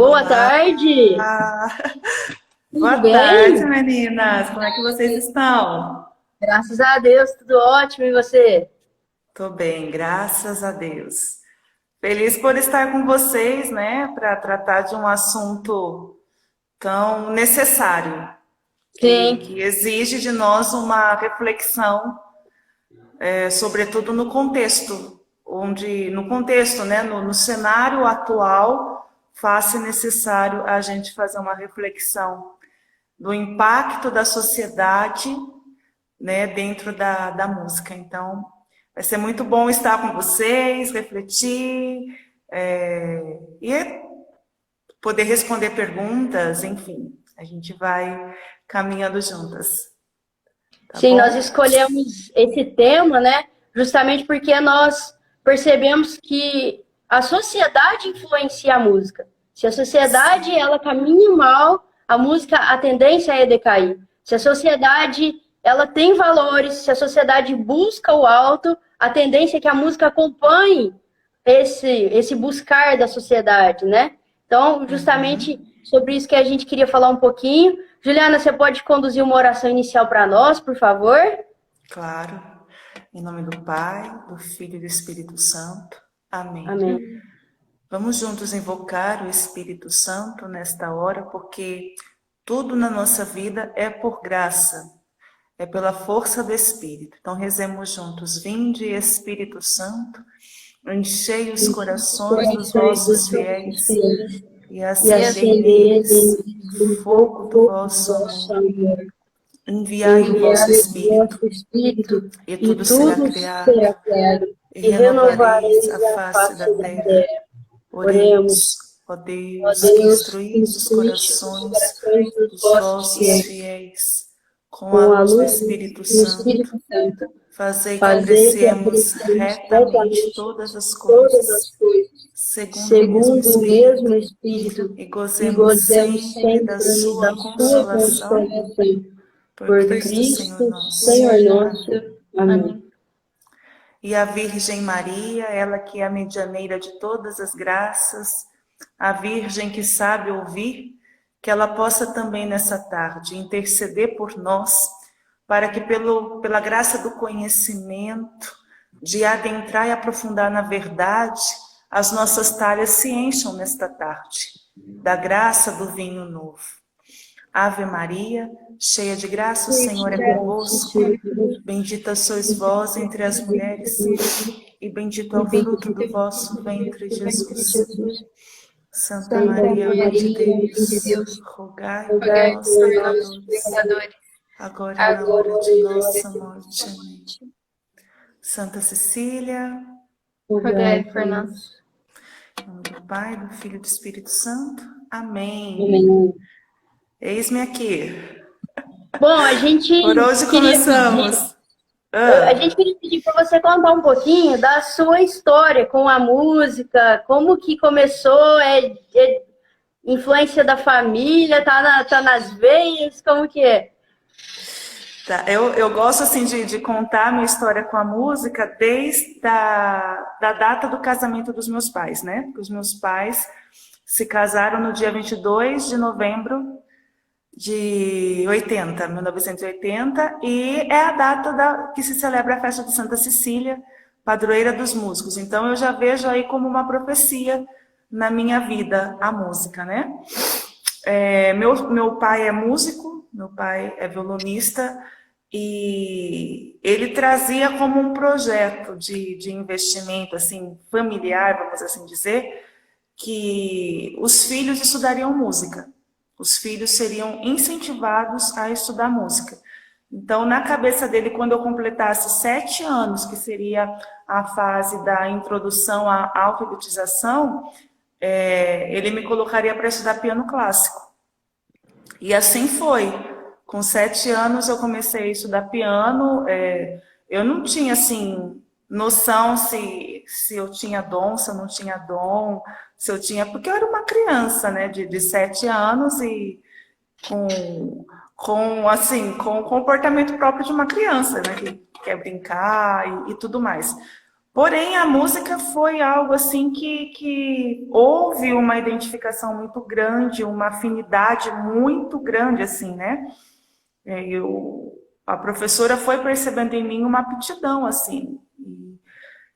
Boa Olá, tarde, tudo boa tarde, bem? meninas. Como é que vocês estão? Graças a Deus, tudo ótimo, e você? Tô bem, graças a Deus. Feliz por estar com vocês, né, para tratar de um assunto tão necessário, Sim, que exige de nós uma reflexão, sobretudo no contexto, no contexto, né, no cenário atual, faz-se necessário a gente fazer uma reflexão do impacto da sociedade, né, dentro da música. Então, vai ser muito bom estar com vocês, refletir, e poder responder perguntas, enfim, a gente vai caminhando juntas, tá sim, nós bom? escolhemos esse tema, né, justamente porque nós percebemos que a sociedade influencia a música. Se a sociedade ela caminha mal, a música, a tendência é decair. Se a sociedade ela tem valores, se a sociedade busca o alto, a tendência é que a música acompanhe esse buscar da sociedade, né? Então, justamente sobre isso que a gente queria falar um pouquinho. Juliana, você pode conduzir uma oração inicial para nós, por favor? Claro. Em nome do Pai, do Filho e do Espírito Santo. Amém. Amém. Vamos juntos invocar o Espírito Santo nesta hora, porque tudo na nossa vida é por graça, é pela força do Espírito. Então rezemos juntos. Vinde, Espírito Santo, enchei os corações dos Corações vossos dos nossos fiéis fiéis e e acendei acendei neles neles o o fogo do fogo do vosso vosso amor. amor. Enviai o vosso Enviai o Espírito, vosso Espírito, e e tudo será tudo criado, será criado, e e renovareis renovareis a a face da face da terra. terra. Oremos, Oremos, ó ó Deus, que Deus, que instruís os instruíste os corações corações dos dos vossos vossos fiéis, fiéis com a com a luz do luz Espírito do Santo. Espírito Santo. Fazei que Fazei que apreciemos apreciemos retamente retamente todas as todas coisas, as coisas, segundo o mesmo segundo o mesmo Espírito, Espírito, e e gozemos gozemos sempre da sempre sua da sua consolação. consolação. Por Por Cristo, Senhor Cristo, nosso. Senhor nosso. Amém. Amém. E a Virgem Maria, ela que é a medianeira de todas as graças, a Virgem que sabe ouvir, que ela possa também nessa tarde interceder por nós, para que pela graça do conhecimento, de adentrar e aprofundar na verdade, as nossas talhas se encham nesta tarde, da graça do vinho novo. Ave Maria, cheia de graça, o Senhor é convosco. Bendita sois vós entre as mulheres, e bendito é o fruto do vosso ventre, Jesus. Santa Santa Maria, Mãe de Maria, Mãe de Deus, Deus, rogai por rogai nós, por nós, pecadores, pecadores, agora e na agora hora de e na hora nossa de morte. nossa Amém. morte. Santa Cecília, Rogai por nós. em nome do Pai, do Filho e do Espírito Santo. Amém. Amém. Eis-me aqui. Bom, a gente Por hoje queria pedir, começamos. a gente Ah. queria pedir para você contar um pouquinho da sua história com a música, como que começou, é influência da família, tá nas veias, como que é? Tá, eu gosto assim de contar a minha história com a música desde da data do casamento dos meus pais, né? Porque os meus pais se casaram no dia 22 de novembro de 80, 1980, e é a data que se celebra a festa de Santa Cecília, padroeira dos músicos. Então eu já vejo aí como uma profecia na minha vida a música, né? Meu pai é músico, meu pai é violonista, e ele trazia como um projeto de investimento assim familiar, vamos assim dizer, que os filhos estudariam música. Os filhos seriam incentivados a estudar música. Então, na cabeça dele, quando eu completasse 7 anos, que seria a fase da introdução à alfabetização, ele me colocaria para estudar piano clássico. E assim foi. Com 7 anos eu comecei a estudar piano. Eu não tinha assim noção se eu tinha dom, se eu não tinha dom, se eu tinha, porque eu era uma criança, né, de 7 anos e com o comportamento próprio de uma criança, né, que quer brincar e tudo mais. Porém, a música foi algo assim que houve uma identificação muito grande, uma afinidade muito grande, assim, né? A professora foi percebendo em mim uma aptidão, assim.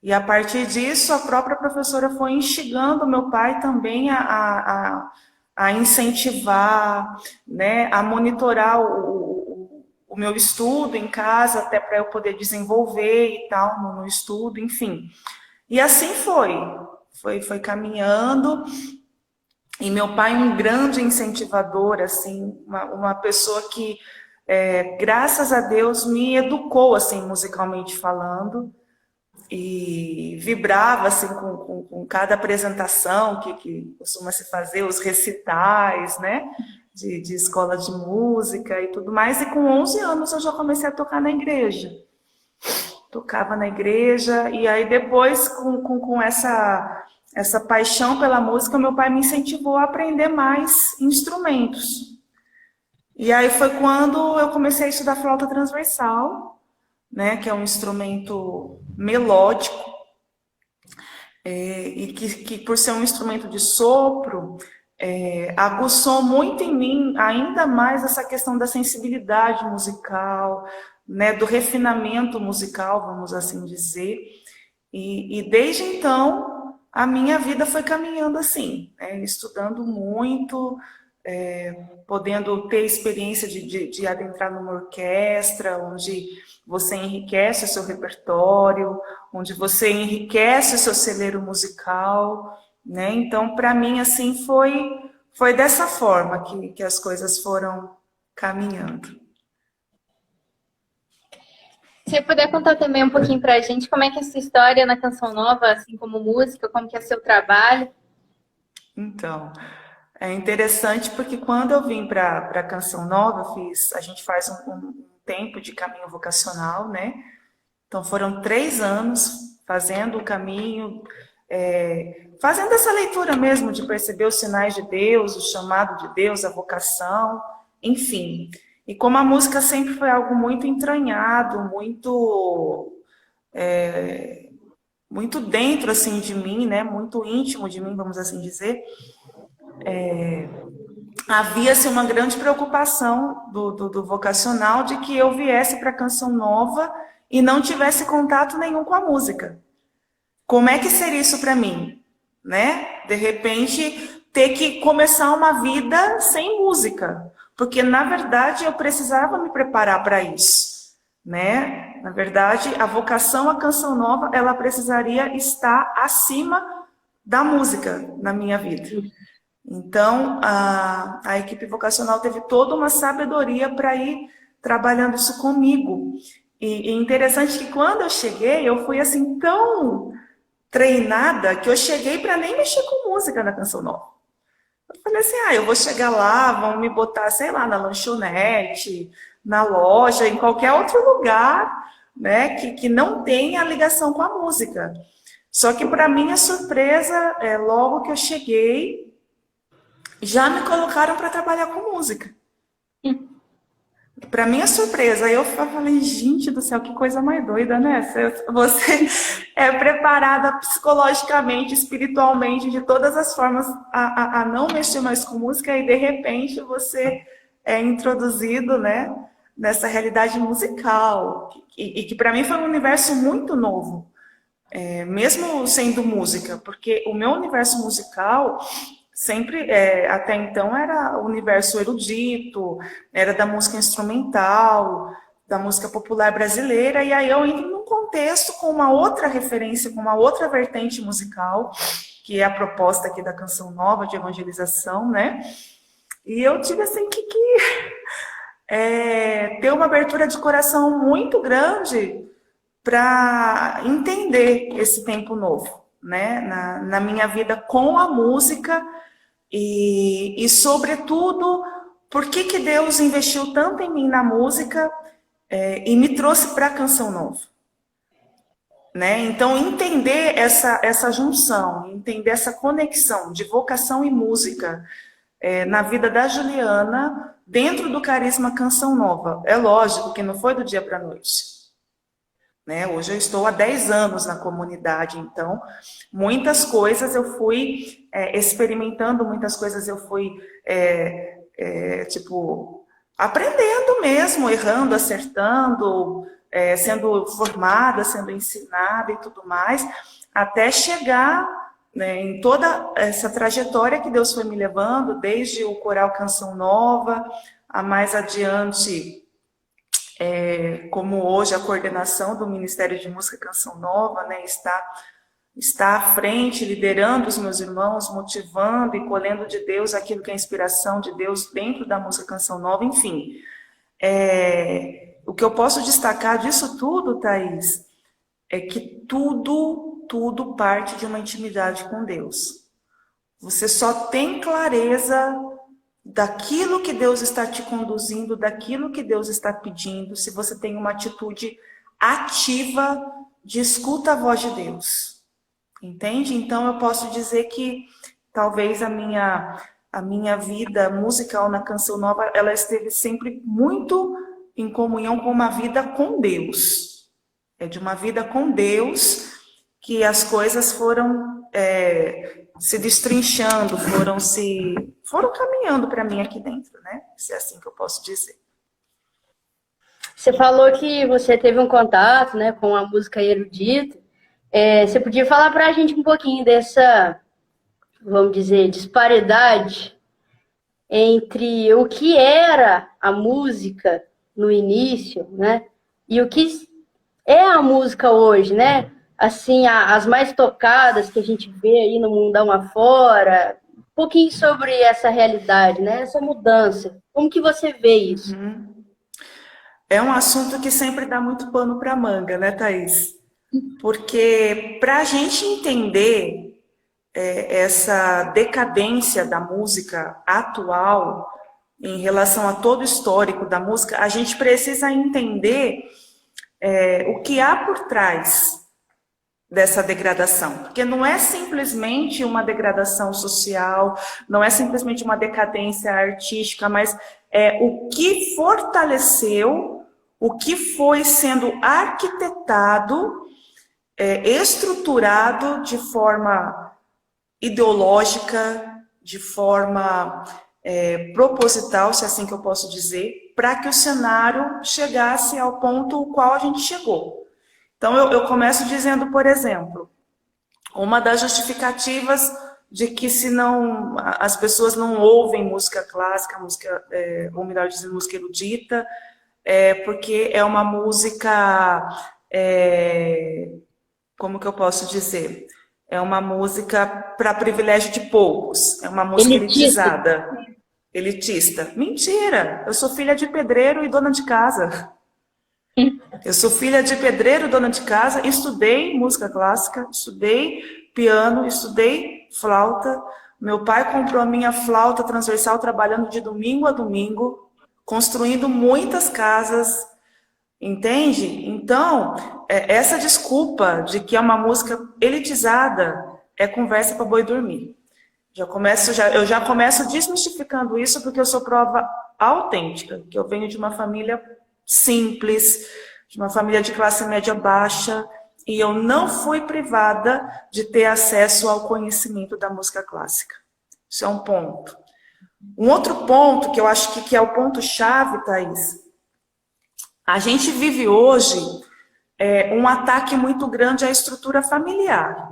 E a partir disso, a própria professora foi instigando meu pai também a incentivar, né, a monitorar o meu estudo em casa, até para eu poder desenvolver e tal no estudo, enfim. E assim foi caminhando. E meu pai um grande incentivador, assim, uma pessoa que, graças a Deus, me educou, assim, musicalmente falando, e vibrava assim com cada apresentação que costuma se fazer, os recitais, né, de escola de música e tudo mais. E com 11 anos eu já comecei a tocar na igreja. Tocava na igreja, e aí depois, com essa paixão pela música, meu pai me incentivou a aprender mais instrumentos. E aí foi quando eu comecei a estudar flauta transversal, né, que é um instrumento melódico, e que por ser um instrumento de sopro, aguçou muito em mim ainda mais essa questão da sensibilidade musical, né, do refinamento musical, vamos assim dizer. E desde então, a minha vida foi caminhando assim, né, estudando muito, podendo ter experiência de adentrar numa orquestra, onde você enriquece o seu repertório, onde você enriquece o seu celeiro musical, né? Então, para mim, assim, foi dessa forma que as coisas foram caminhando. Se você puder contar também um pouquinho pra gente como é que é a sua história na Canção Nova, assim como música, como que é seu trabalho. Então, é interessante porque quando eu vim para a Canção Nova, a gente faz um tempo de caminho vocacional, né? Então foram 3 anos fazendo o caminho, fazendo essa leitura mesmo de perceber os sinais de Deus, o chamado de Deus, a vocação, enfim. E como a música sempre foi algo muito entranhado, muito dentro assim de mim, né? Muito íntimo de mim, vamos assim dizer. Havia-se uma grande preocupação do vocacional de que eu viesse para a Canção Nova e não tivesse contato nenhum com a música. Como é que seria isso para mim? Né? De repente, ter que começar uma vida sem música. Porque, na verdade, eu precisava me preparar para isso. Né? Na verdade, a vocação à Canção Nova, ela precisaria estar acima da música na minha vida. Então, a equipe vocacional teve toda uma sabedoria para ir trabalhando isso comigo. E interessante que quando eu cheguei, eu fui assim tão treinada que eu cheguei para nem mexer com música na Canção Nova. Eu falei assim, eu vou chegar lá, vão me botar, sei lá, na lanchonete, na loja, em qualquer outro lugar, né, que não tenha ligação com a música. Só que para minha surpresa, logo que eu cheguei, já me colocaram para trabalhar com música. Para minha surpresa, eu falei, gente do céu, que coisa mais doida, né? Você é preparada psicologicamente, espiritualmente, de todas as formas a não mexer mais com música e de repente você é introduzido, né, nessa realidade musical. E que para mim foi um universo muito novo, mesmo sendo música, porque o meu universo musical sempre, até então, era o universo erudito, era da música instrumental, da música popular brasileira, e aí eu entro num contexto com uma outra referência, com uma outra vertente musical, que é a proposta aqui da Canção Nova, de evangelização, né? E eu tive, assim, que ter uma abertura de coração muito grande para entender esse tempo novo, né? Na minha vida com a música. E sobretudo, por que Deus investiu tanto em mim na música e me trouxe para a Canção Nova? Né? Então, entender essa junção, entender essa conexão de vocação e música na vida da Juliana, dentro do carisma Canção Nova. É lógico que não foi do dia para a noite. né? Hoje eu estou há 10 anos na comunidade, então muitas coisas eu fui experimentando, muitas coisas eu fui tipo aprendendo mesmo, errando, acertando, sendo formada, sendo ensinada e tudo mais, até chegar, né, em toda essa trajetória que Deus foi me levando, desde o coral Canção Nova, a mais adiante, como hoje a coordenação do Ministério de Música Canção Nova, né, está à frente, liderando os meus irmãos, motivando e colhendo de Deus aquilo que é a inspiração de Deus dentro da música Canção Nova, enfim. O que eu posso destacar disso tudo, Thaís, é que tudo parte de uma intimidade com Deus. Você só tem clareza daquilo que Deus está te conduzindo, daquilo que Deus está pedindo, se você tem uma atitude ativa de escuta a voz de Deus. Entende? Então eu posso dizer que talvez a minha vida musical na Canção Nova, ela esteve sempre muito em comunhão com uma vida com Deus. É de uma vida com Deus que as coisas foram se destrinchando, foram caminhando para mim aqui dentro, né? Se é assim que eu posso dizer. Você falou que você teve um contato, né, com a música erudita. Você podia falar para a gente um pouquinho dessa, vamos dizer, disparidade entre o que era a música no início, né, e o que é a música hoje, né? Assim, as mais tocadas que a gente vê aí no mundão afora. Um pouquinho sobre essa realidade, né? Essa mudança. Como que você vê isso? É um assunto que sempre dá muito pano para manga, né, Thaís? Porque para a gente entender essa decadência da música atual em relação a todo o histórico da música, a gente precisa entender o que há por trás dessa degradação. Porque não é simplesmente uma degradação social, não é simplesmente uma decadência artística, mas o que fortaleceu, o que foi sendo arquitetado, estruturado de forma ideológica, de forma proposital, se é assim que eu posso dizer, para que o cenário chegasse ao ponto ao qual a gente chegou. Então, eu começo dizendo, por exemplo, uma das justificativas de que as pessoas não ouvem música clássica, ou melhor dizendo, música erudita, porque é uma música, como que eu posso dizer? É uma música para privilégio de poucos, é uma música elitizada, elitista. Mentira! Eu sou filha de pedreiro e dona de casa. Eu sou filha de pedreiro, dona de casa, estudei música clássica, estudei piano, estudei flauta. Meu pai comprou a minha flauta transversal trabalhando de domingo a domingo, construindo muitas casas, entende? Então, essa desculpa de que é uma música elitizada é conversa para boi dormir. Eu já começo desmistificando isso porque eu sou prova autêntica, que eu venho de uma família simples, de uma família de classe média baixa, e eu não fui privada de ter acesso ao conhecimento da música clássica. Isso é um ponto. Um outro ponto, que eu acho que é o ponto-chave, Thaís, a gente vive hoje um ataque muito grande à estrutura familiar.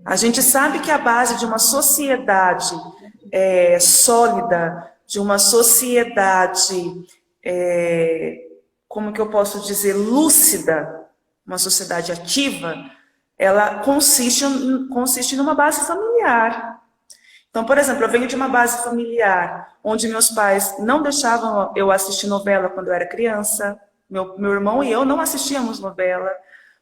A gente sabe que a base de uma sociedade sólida, de uma sociedade como que eu posso dizer, lúcida, uma sociedade ativa, ela consiste numa base familiar. Então, por exemplo, eu venho de uma base familiar onde meus pais não deixavam eu assistir novela quando eu era criança, meu irmão e eu não assistíamos novela,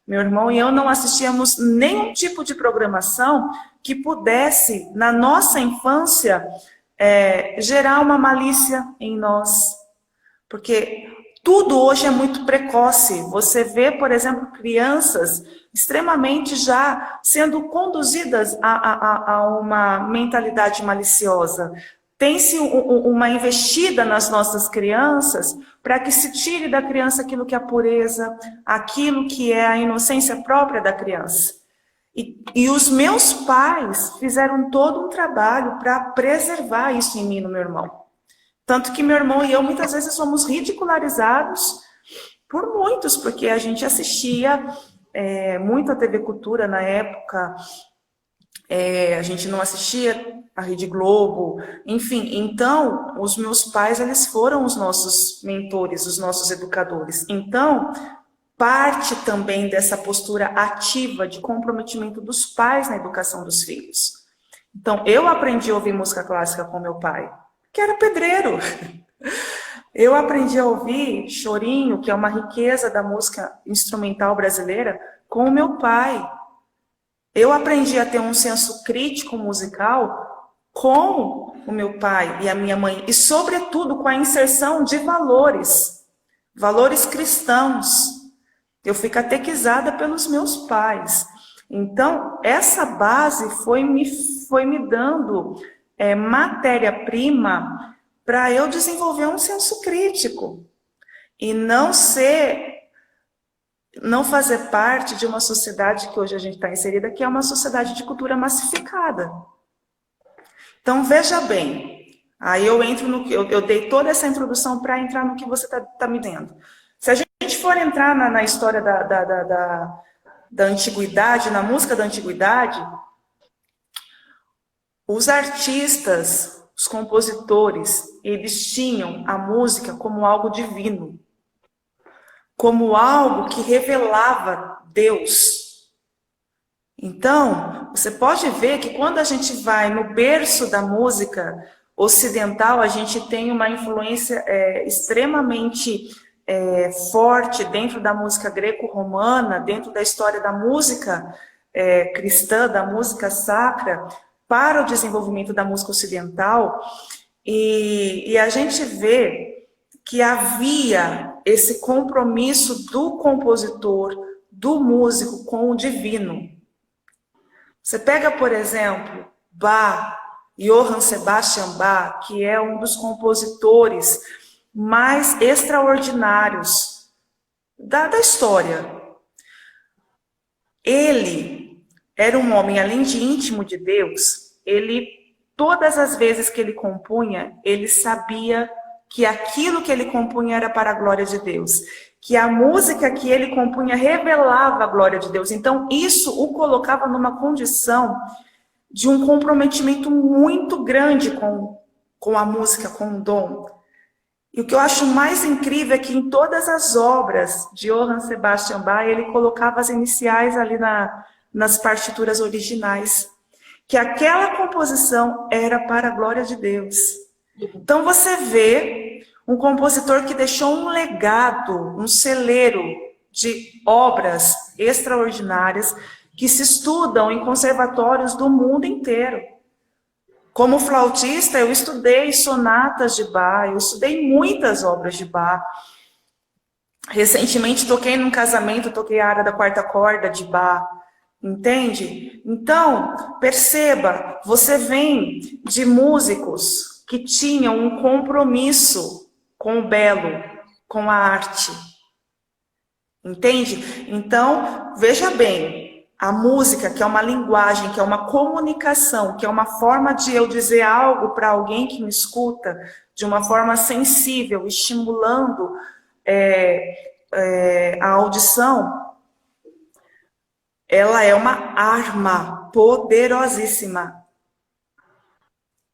meu irmão e eu não assistíamos nenhum tipo de programação que pudesse, na nossa infância, gerar uma malícia em nós. Porque tudo hoje é muito precoce. Você vê, por exemplo, crianças extremamente já sendo conduzidas a uma mentalidade maliciosa. Tem-se uma investida nas nossas crianças para que se tire da criança aquilo que é a pureza, aquilo que é a inocência própria da criança. E os meus pais fizeram todo um trabalho para preservar isso em mim e no meu irmão. Tanto que meu irmão e eu muitas vezes fomos ridicularizados por muitos, porque a gente assistia muito a TV Cultura na época, a gente não assistia a Rede Globo, enfim. Então, os meus pais, eles foram os nossos mentores, os nossos educadores. Então, parte também dessa postura ativa de comprometimento dos pais na educação dos filhos. Então, eu aprendi a ouvir música clássica com meu pai, que era pedreiro. Eu aprendi a ouvir chorinho, que é uma riqueza da música instrumental brasileira, com o meu pai. Eu aprendi a ter um senso crítico musical com o meu pai e a minha mãe, e sobretudo com a inserção de valores cristãos. Eu fui catequizada pelos meus pais. Então, essa base foi me dando matéria-prima para eu desenvolver um senso crítico e não fazer parte de uma sociedade que hoje a gente está inserida, que é uma sociedade de cultura massificada. Então, veja bem, aí eu entro no que eu dei toda essa introdução para entrar no que você está me dizendo. Se a gente for entrar na história da antiguidade, na música da antiguidade, os artistas, os compositores, eles tinham a música como algo divino, como algo que revelava Deus. Então, você pode ver que quando a gente vai no berço da música ocidental, a gente tem uma influência extremamente forte dentro da música greco-romana, dentro da história da música cristã, da música sacra, para o desenvolvimento da música ocidental, e a gente vê que havia esse compromisso do compositor, do músico com o divino. Você pega, por exemplo, Bach, Johann Sebastian Bach, que é um dos compositores mais extraordinários da história. Ele era um homem, além de íntimo de Deus, todas as vezes que ele compunha, ele sabia que aquilo que ele compunha era para a glória de Deus, que a música que ele compunha revelava a glória de Deus. Então, isso o colocava numa condição de um comprometimento muito grande com a música, com o dom. E o que eu acho mais incrível é que em todas as obras de Johann Sebastian Bach, ele colocava as iniciais ali nas partituras originais, que aquela composição era para a glória de Deus. Então você vê um compositor que deixou um legado, um celeiro de obras extraordinárias que se estudam em conservatórios do mundo inteiro. Como flautista, eu estudei sonatas de Bach, eu estudei muitas obras de Bach. Recentemente toquei num casamento, toquei a área da quarta corda de Bach. Entende? Então, perceba, você vem de músicos que tinham um compromisso com o belo, com a arte. Entende? Então, veja bem, a música, que é uma linguagem, que é uma comunicação, que é uma forma de eu dizer algo para alguém que me escuta, de uma forma sensível, estimulando a audição, ela é uma arma poderosíssima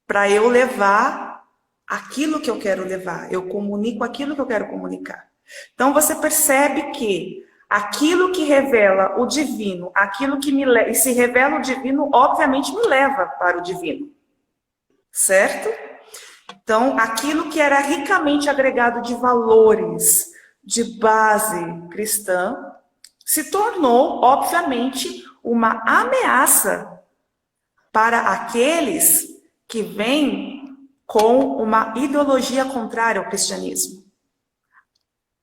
para eu levar aquilo que eu quero levar. Eu comunico aquilo que eu quero comunicar. Então você percebe que aquilo que revela o divino, aquilo que e se revela o divino, obviamente me leva para o divino. Certo? Então, aquilo que era ricamente agregado de valores, de base cristã, se tornou, obviamente, uma ameaça para aqueles que vêm com uma ideologia contrária ao cristianismo,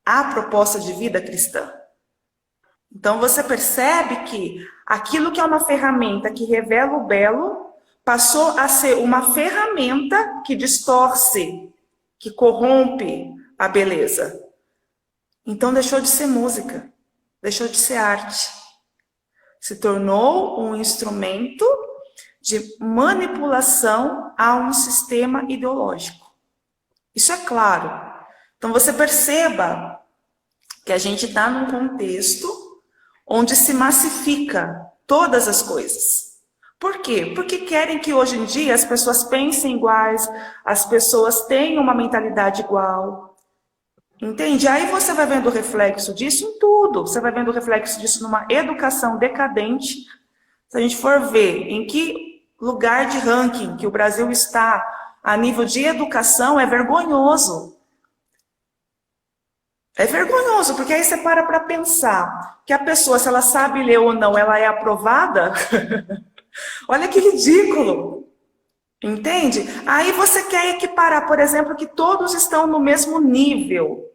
à proposta de vida cristã. Então você percebe que aquilo que é uma ferramenta que revela o belo passou a ser uma ferramenta que distorce, que corrompe, a beleza. Então deixou de ser música, deixou de ser arte. Se tornou um instrumento de manipulação a um sistema ideológico. Isso é claro. Então você perceba que a gente está num contexto onde se massifica todas as coisas. Por quê? Porque querem que hoje em dia as pessoas pensem iguais, as pessoas tenham uma mentalidade igual. Entende? Aí você vai vendo o reflexo disso em tudo. Você vai vendo o reflexo disso numa educação decadente. Se a gente for ver em que lugar de ranking que o Brasil está a nível de educação, é vergonhoso. É vergonhoso, porque aí você para pensar que a pessoa, se ela sabe ler ou não, ela é aprovada. Olha que ridículo. Entende? Aí você quer equiparar, por exemplo, que todos estão no mesmo nível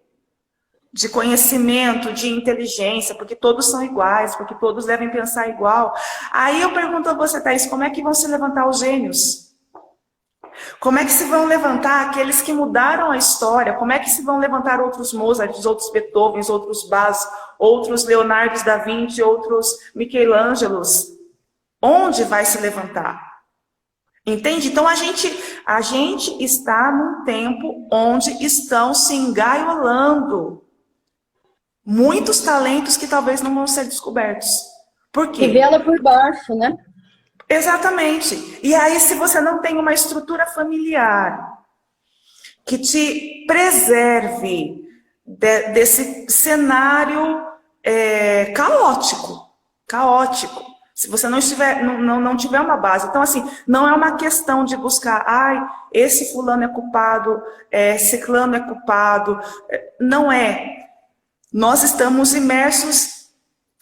de conhecimento, de inteligência, porque todos são iguais, porque todos devem pensar igual. Aí eu pergunto a você, Thaís, como é que vão se levantar os gênios? Como é que se vão levantar aqueles que mudaram a história? Como é que se vão levantar outros Mozart, outros Beethoven, outros Bach, outros Leonardo da Vinci, outros Michelangelos? Onde vai se levantar? Entende? Então a gente está num tempo onde estão se engaiolando muitos talentos que talvez não vão ser descobertos. Por quê? Revela por baixo, né? Exatamente. E aí, se você não tem uma estrutura familiar que te preserve desse cenário caótico, se você não tiver uma base. Então, assim, não é uma questão de buscar, esse fulano é culpado, ciclano é culpado. Não é. Nós estamos imersos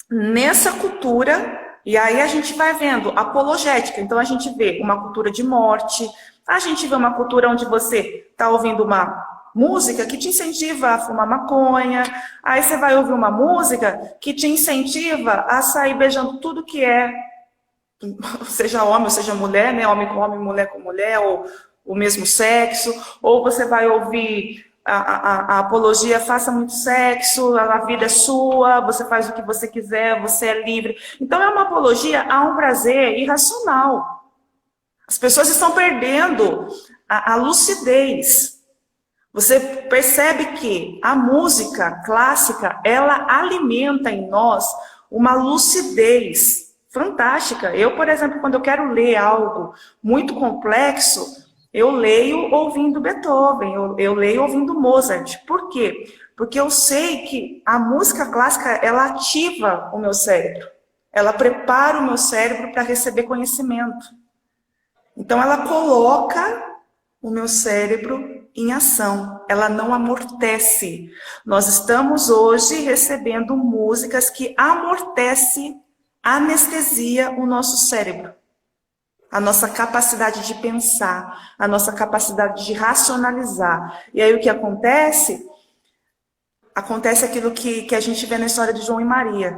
nessa cultura. E aí a gente vai vendo apologética. Então a gente vê uma cultura de morte, a gente vê uma cultura onde você está ouvindo uma música que te incentiva a fumar maconha, aí você vai ouvir uma música que te incentiva a sair beijando tudo que seja homem ou seja mulher, né? Homem com homem, mulher com mulher, ou o mesmo sexo, ou você vai ouvir a apologia, faça muito sexo, a vida é sua, você faz o que você quiser, você é livre. Então é uma apologia a um prazer irracional. As pessoas estão perdendo a lucidez. Você percebe que a música clássica, ela alimenta em nós uma lucidez fantástica. Eu, por exemplo, quando eu quero ler algo muito complexo, eu leio ouvindo Beethoven, eu leio ouvindo Mozart. Por quê? Porque eu sei que a música clássica, ela ativa o meu cérebro. Ela prepara o meu cérebro para receber conhecimento. Então, ela coloca o meu cérebro em ação. Ela não amortece. Nós estamos hoje recebendo músicas que amortecem, anestesia o nosso cérebro. A nossa capacidade de pensar, a nossa capacidade de racionalizar. E aí o que acontece? Acontece aquilo que a gente vê na história de João e Maria.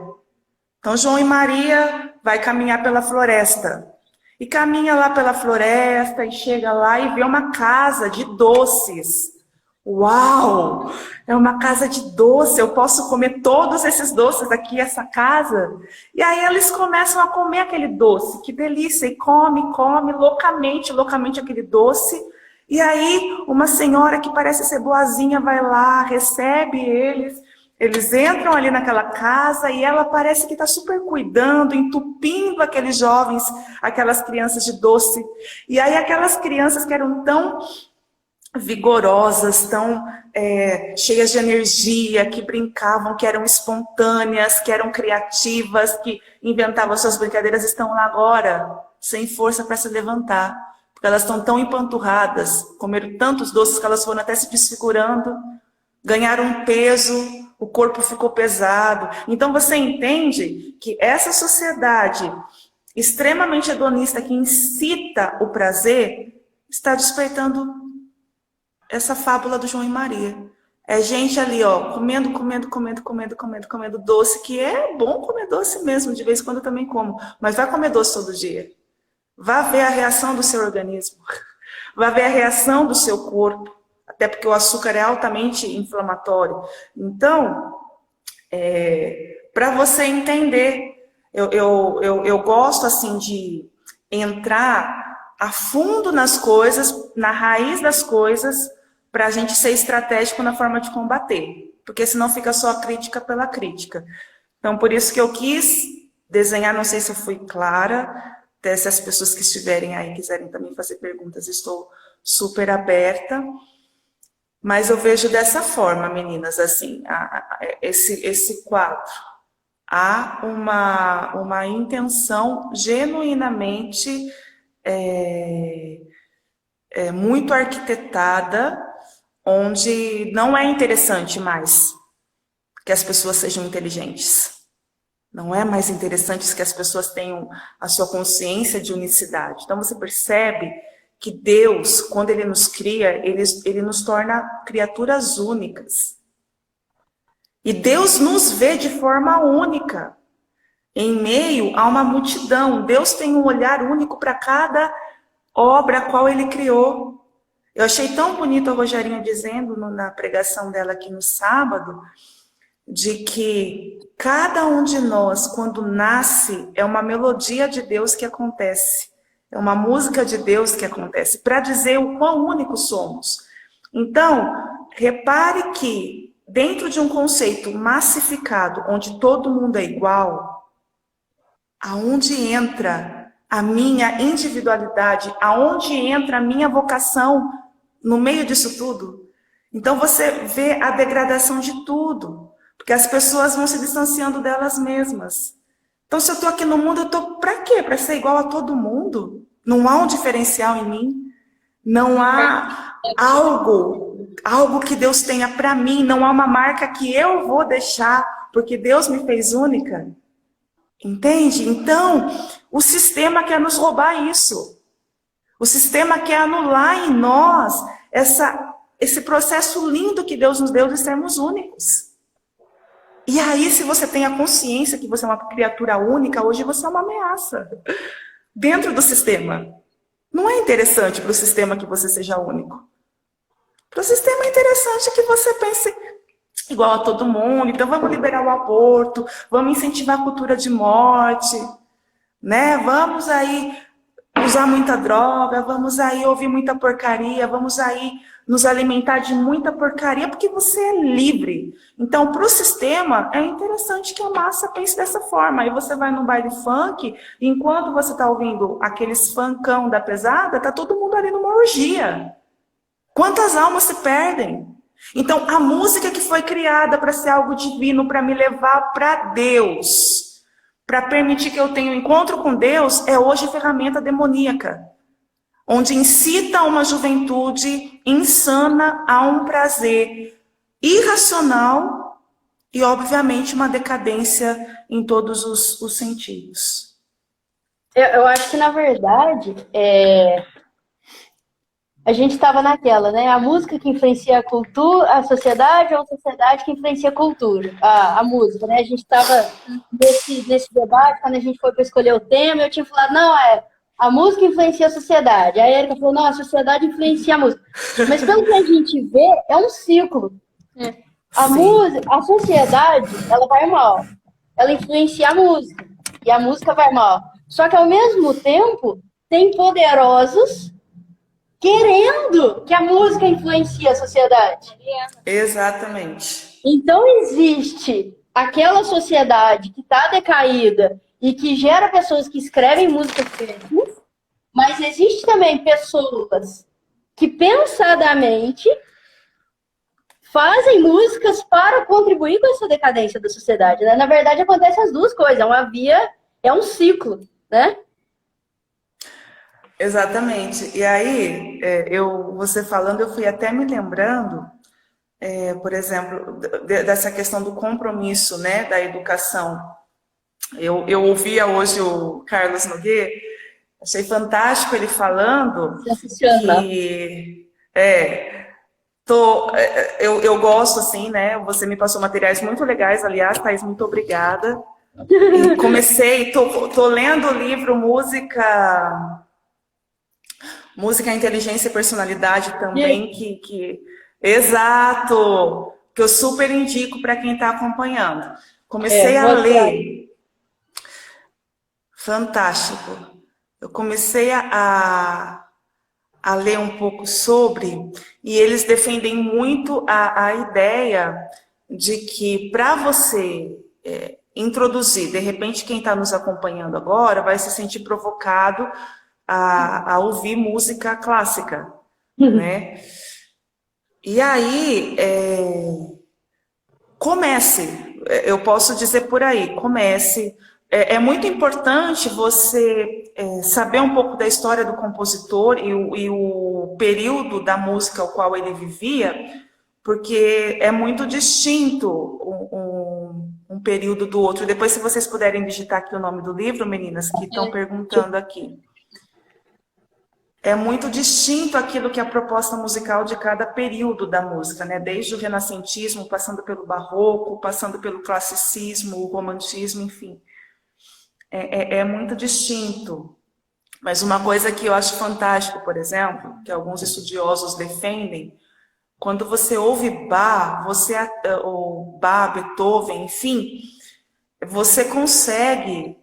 Então João e Maria vai caminhar pela floresta. E caminha lá pela floresta e chega lá e vê uma casa de doces. Uau! É uma casa de doce, eu posso comer todos esses doces aqui, essa casa. E aí eles começam a comer aquele doce, que delícia, e come loucamente aquele doce. E aí uma senhora que parece ser boazinha vai lá, recebe eles entram ali naquela casa e ela parece que está super cuidando, entupindo aqueles jovens, aquelas crianças de doce. E aí aquelas crianças que eram tão vigorosas, tão cheias de energia, que brincavam, que eram espontâneas, que eram criativas, que inventavam suas brincadeiras, estão lá agora, sem força para se levantar, porque elas estão tão empanturradas, comeram tantos doces que elas foram até se desfigurando, ganharam um peso, o corpo ficou pesado. Então você entende que essa sociedade extremamente hedonista, que incita o prazer, está despertando essa fábula do João e Maria. É gente ali, ó, comendo doce, que é bom comer doce mesmo, de vez em quando eu também como, mas vai comer doce todo dia. Vai ver a reação do seu organismo, vai ver a reação do seu corpo. até porque o açúcar é altamente inflamatório. Então, para você entender, eu gosto assim de entrar a fundo nas coisas, na raiz das coisas, para a gente ser estratégico na forma de combater, porque senão fica só a crítica pela crítica. Então, por isso que eu quis desenhar, não sei se eu fui clara, até se as pessoas que estiverem aí quiserem também fazer perguntas, estou super aberta, mas eu vejo dessa forma, meninas, assim, esse quadro. Há uma intenção genuinamente muito arquitetada, onde não é interessante mais que as pessoas sejam inteligentes. Não é mais interessante que as pessoas tenham a sua consciência de unicidade. Então você percebe que Deus, quando Ele nos cria, Ele nos torna criaturas únicas. E Deus nos vê de forma única, em meio a uma multidão. Deus tem um olhar único para cada obra a qual Ele criou. Eu achei tão bonito a Rogerinha dizendo na pregação dela aqui no sábado, de que cada um de nós, quando nasce, é uma melodia de Deus que acontece. É uma música de Deus que acontece, para dizer o quão únicos somos. Então, repare que, dentro de um conceito massificado, onde todo mundo é igual, aonde entra a minha individualidade, aonde entra a minha vocação no meio disso tudo? Então, você vê a degradação de tudo. Porque as pessoas vão se distanciando delas mesmas. Então, se eu estou aqui no mundo, eu estou para quê? Para ser igual a todo mundo? Não há um diferencial em mim? Não há algo que Deus tenha para mim? Não há uma marca que eu vou deixar porque Deus me fez única? Entende? Então, o sistema quer nos roubar isso. O sistema quer anular em nós esse processo lindo que Deus nos deu de sermos únicos. E aí, se você tem a consciência que você é uma criatura única, hoje você é uma ameaça dentro do sistema. Não é interessante para o sistema que você seja único. Para o sistema é interessante que você pense igual a todo mundo. Então, vamos liberar o aborto, vamos incentivar a cultura de morte, né? Vamos aí usar muita droga, vamos aí ouvir muita porcaria, vamos aí nos alimentar de muita porcaria, porque você é livre. Então, para o sistema, é interessante que a massa pense dessa forma. Aí você vai num baile funk, e enquanto você está ouvindo aqueles funkão da pesada, está todo mundo ali numa orgia. Quantas almas se perdem? Então, a música que foi criada para ser algo divino, para me levar para Deus, para permitir que eu tenha um encontro com Deus, é hoje ferramenta demoníaca, onde incita uma juventude insana a um prazer irracional e, obviamente, uma decadência em todos os sentidos. Eu acho que, na verdade, a gente estava naquela, né? A música que influencia a cultura, a sociedade, ou a sociedade que influencia a cultura, a música, né? A gente estava nesse debate, quando a gente foi para escolher o tema, eu tinha falado, não, a música influencia a sociedade. Aí a Erika falou, não, a sociedade influencia a música. Mas pelo que a gente vê, é um ciclo. A sociedade, ela vai mal. Ela influencia a música. E a música vai mal. Só que, ao mesmo tempo, tem poderosos querendo que a música influencie a sociedade. Exatamente. Então, existe aquela sociedade que está decaída e que gera pessoas que escrevem músicas péssimas, mas existe também pessoas que pensadamente fazem músicas para contribuir com essa decadência da sociedade, né? Na verdade, acontece as duas coisas, é um ciclo, né? Exatamente. E aí, você falando, eu fui até me lembrando, por exemplo, dessa questão do compromisso, né, da educação. Eu ouvia hoje o Carlos Nogueira, achei fantástico ele falando que eu gosto assim, né? Você me passou materiais muito legais, aliás, Thaís, muito obrigada. E comecei, tô lendo o livro Música, Inteligência e Personalidade também, que Exato! Que eu super indico para quem está acompanhando. Comecei a ler. Fantástico. Eu comecei a ler um pouco sobre, e eles defendem muito a ideia de que para você introduzir, de repente quem está nos acompanhando agora vai se sentir provocado a ouvir música clássica, né? E aí, comece, eu posso dizer por aí, comece. É muito importante você saber um pouco da história do compositor e o período da música ao qual ele vivia, porque é muito distinto um período do outro. Depois, se vocês puderem digitar aqui o nome do livro, meninas, que estão perguntando aqui. É muito distinto aquilo que é a proposta musical de cada período da música, né? Desde o renascentismo, passando pelo barroco, passando pelo classicismo, o romantismo, enfim. É muito distinto. Mas uma coisa que eu acho fantástico, por exemplo, que alguns estudiosos defendem, quando você ouve Bach, ou Bach, Beethoven, enfim, você consegue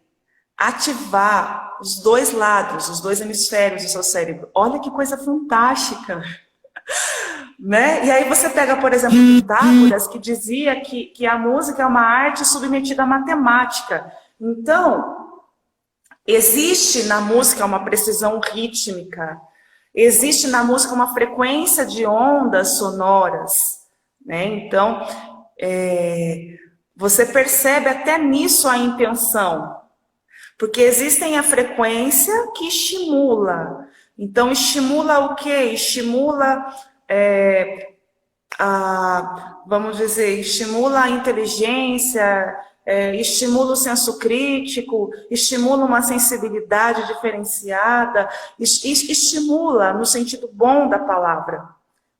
ativar os dois lados, os dois hemisférios do seu cérebro. Olha que coisa fantástica! Né? E aí você pega, por exemplo, Pitágoras, que dizia que a música é uma arte submetida à matemática. Então, existe na música uma precisão rítmica, existe na música uma frequência de ondas sonoras, né? Então, você percebe até nisso a intenção, porque existem a frequência que estimula. Então, estimula o quê? Estimula, vamos dizer, estimula a inteligência, estimula o senso crítico, estimula uma sensibilidade diferenciada, estimula no sentido bom da palavra,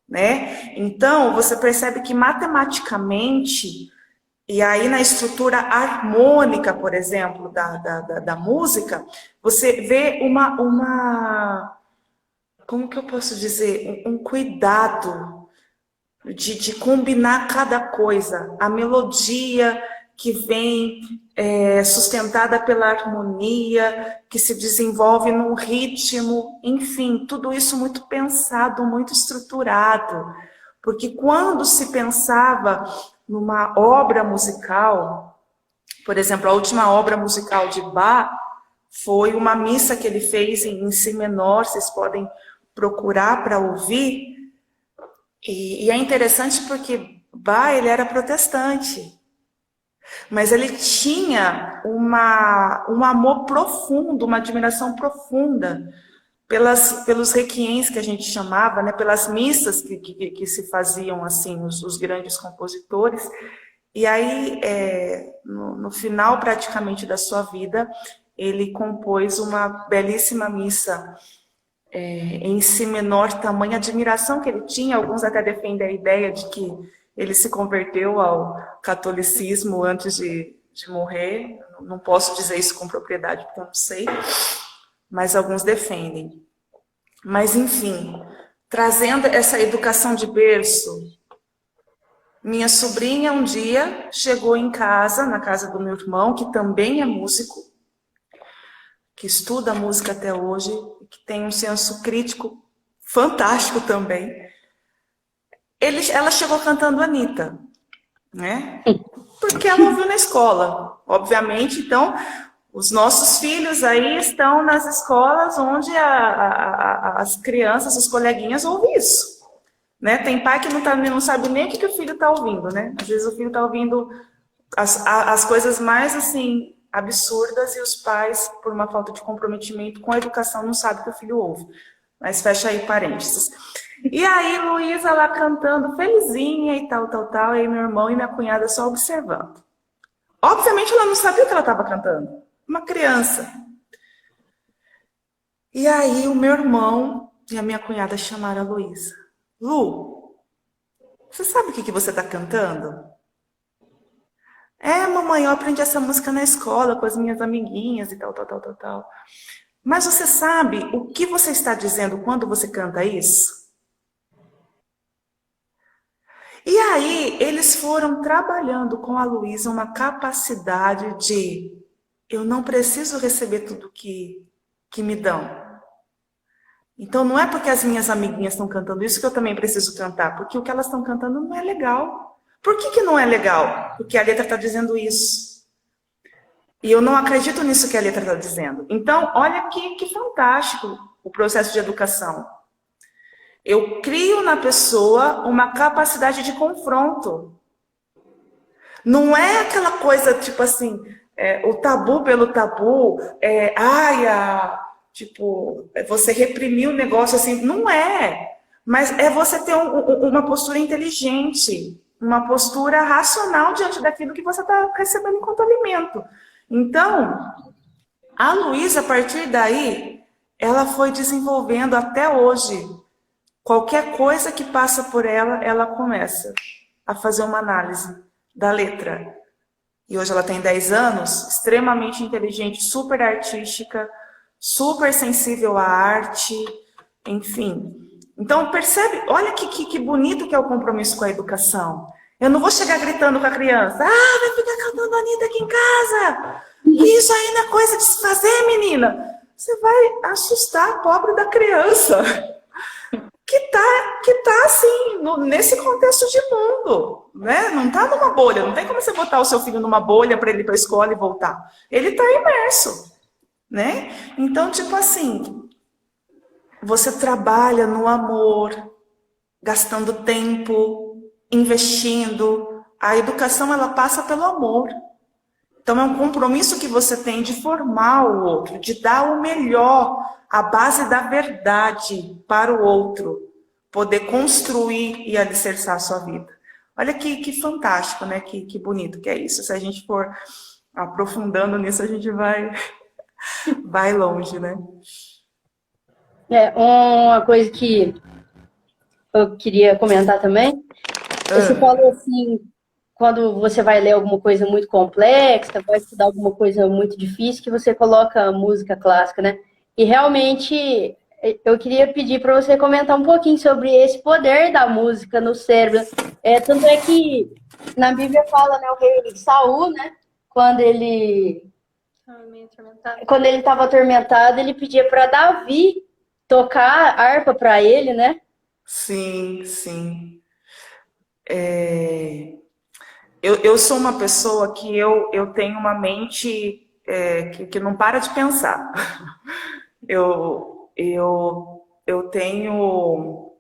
né? Então, você percebe que matematicamente, e aí na estrutura harmônica, por exemplo, da música, você vê como que eu posso dizer? Um cuidado de combinar cada coisa, a melodia que vem sustentada pela harmonia, que se desenvolve num ritmo, enfim, tudo isso muito pensado, muito estruturado. Porque quando se pensava numa obra musical, por exemplo, a última obra musical de Bach foi uma missa que ele fez em si menor, vocês podem procurar para ouvir. E é interessante porque Bach, ele era protestante. Mas ele tinha um amor profundo, uma admiração profunda pelos requiéms que a gente chamava, né, pelas missas que se faziam assim, os grandes compositores. E aí, no final praticamente da sua vida, ele compôs uma belíssima missa em si menor, tamanha admiração que ele tinha. Alguns até defendem a ideia de que ele se converteu ao catolicismo antes de morrer. Não posso dizer isso com propriedade, porque eu não sei, mas alguns defendem. Mas, enfim, trazendo essa educação de berço, minha sobrinha um dia chegou em casa, na casa do meu irmão, que também é músico, que estuda música até hoje, que tem um senso crítico fantástico também. Ela chegou cantando Anitta, né? Porque ela ouviu na escola, obviamente. Então, os nossos filhos aí estão nas escolas onde as crianças, os coleguinhas ouvem isso, né? Tem pai que não sabe nem o que o filho está ouvindo, né? Às vezes o filho está ouvindo as coisas mais, assim, absurdas, e os pais, por uma falta de comprometimento com a educação, não sabem o que o filho ouve. Mas fecha aí parênteses. E aí, Luísa lá cantando, felizinha e tal, e aí meu irmão e minha cunhada só observando. Obviamente ela não sabia o que ela estava cantando. Uma criança. E aí o meu irmão e a minha cunhada chamaram a Luísa. Lu, você sabe o que você está cantando? Mamãe, eu aprendi essa música na escola com as minhas amiguinhas e tal. Mas você sabe o que você está dizendo quando você canta isso? E aí, eles foram trabalhando com a Luísa uma capacidade de eu não preciso receber tudo que me dão. Então, não é porque as minhas amiguinhas estão cantando isso que eu também preciso cantar, porque o que elas estão cantando não é legal. Por que não é legal? Porque a letra está dizendo isso. E eu não acredito nisso que a letra está dizendo. Então, olha que fantástico o processo de educação. Eu crio na pessoa uma capacidade de confronto. Não é aquela coisa, tipo assim, o tabu pelo tabu, você reprimir o negócio assim. Não é. Mas é você ter uma postura inteligente, uma postura racional diante daquilo que você está recebendo enquanto alimento. Então, a Luísa, a partir daí, ela foi desenvolvendo até hoje. Qualquer coisa que passa por ela, ela começa a fazer uma análise da letra. E hoje ela tem 10 anos, extremamente inteligente, super artística, super sensível à arte, enfim. Então, percebe? Olha que bonito que é o compromisso com a educação. Eu não vou chegar gritando com a criança, vai ficar cantando Anitta aqui em casa. Isso aí não é coisa de se fazer, menina. Você vai assustar a pobre da criança. Que tá assim, nesse contexto de mundo, né? Não tá numa bolha, não tem como você botar o seu filho numa bolha para ele ir para a escola e voltar. Ele tá imerso, né? Então, tipo assim, você trabalha no amor, gastando tempo, investindo. A educação, ela passa pelo amor. Então, é um compromisso que você tem de formar o outro, de dar o melhor, a base da verdade para o outro, poder construir e alicerçar a sua vida. Olha que fantástico, né? Que bonito que é isso. Se a gente for aprofundando nisso, a gente vai longe, né? Uma coisa que eu queria comentar também, você falou assim, quando você vai ler alguma coisa muito complexa, vai estudar alguma coisa muito difícil, que você coloca música clássica, né? E realmente eu queria pedir para você comentar um pouquinho sobre esse poder da música no cérebro. Tanto é que na Bíblia fala, né, o rei Saul, né? Quando ele estava atormentado, ele pedia para Davi tocar harpa para ele, né? Sim, sim. Eu sou uma pessoa que eu tenho uma mente que não para de pensar. Eu tenho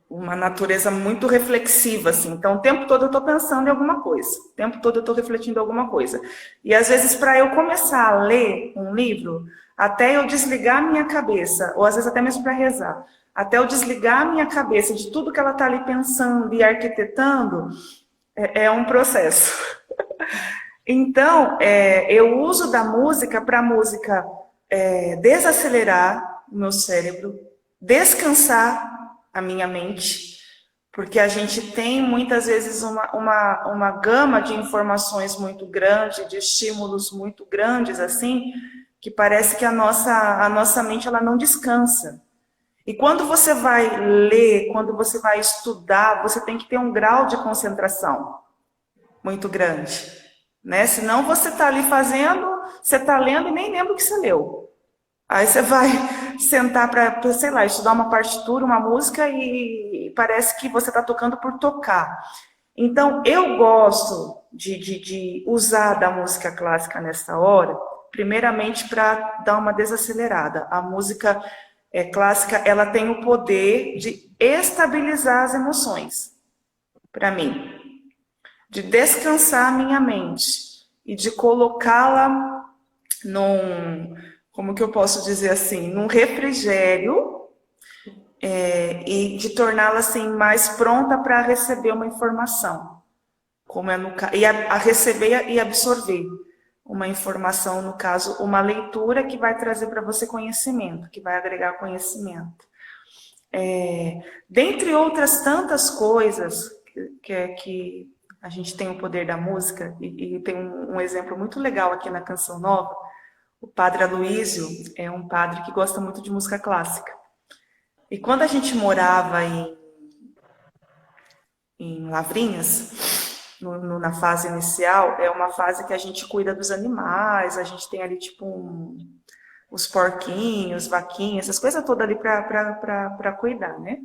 uma natureza muito reflexiva, assim. Então, o tempo todo eu estou pensando em alguma coisa. O tempo todo eu estou refletindo em alguma coisa. E, às vezes, para eu começar a ler um livro, até eu desligar a minha cabeça, ou às vezes até mesmo para rezar, até eu desligar a minha cabeça de tudo que ela está ali pensando e arquitetando, é um processo. Então, eu uso da música para a música desacelerar o meu cérebro, descansar a minha mente, porque a gente tem muitas vezes uma gama de informações muito grande, de estímulos muito grandes, assim, que parece que a nossa mente ela não descansa. E quando você vai ler, quando você vai estudar, você tem que ter um grau de concentração muito grande, né? Senão você está ali fazendo, você está lendo e nem lembra o que você leu. Aí você vai sentar para, sei lá, estudar uma partitura, uma música e parece que você está tocando por tocar. Então, eu gosto de usar da música clássica nessa hora, primeiramente para dar uma desacelerada. A música clássica, ela tem o poder de estabilizar as emoções, para mim, de descansar a minha mente e de colocá-la como que eu posso dizer assim, num refrigério e de torná-la assim mais pronta para receber uma informação, como e a receber e absorver uma informação, no caso, uma leitura que vai trazer para você conhecimento, que vai agregar conhecimento. Dentre outras tantas coisas que a gente tem o poder da música, e tem um exemplo muito legal aqui na Canção Nova. O padre Aloísio é um padre que gosta muito de música clássica. E quando a gente morava em Lavrinhas, na fase inicial, é uma fase que a gente cuida dos animais, a gente tem ali tipo os porquinhos, vaquinhas, essas coisas todas ali para cuidar, né?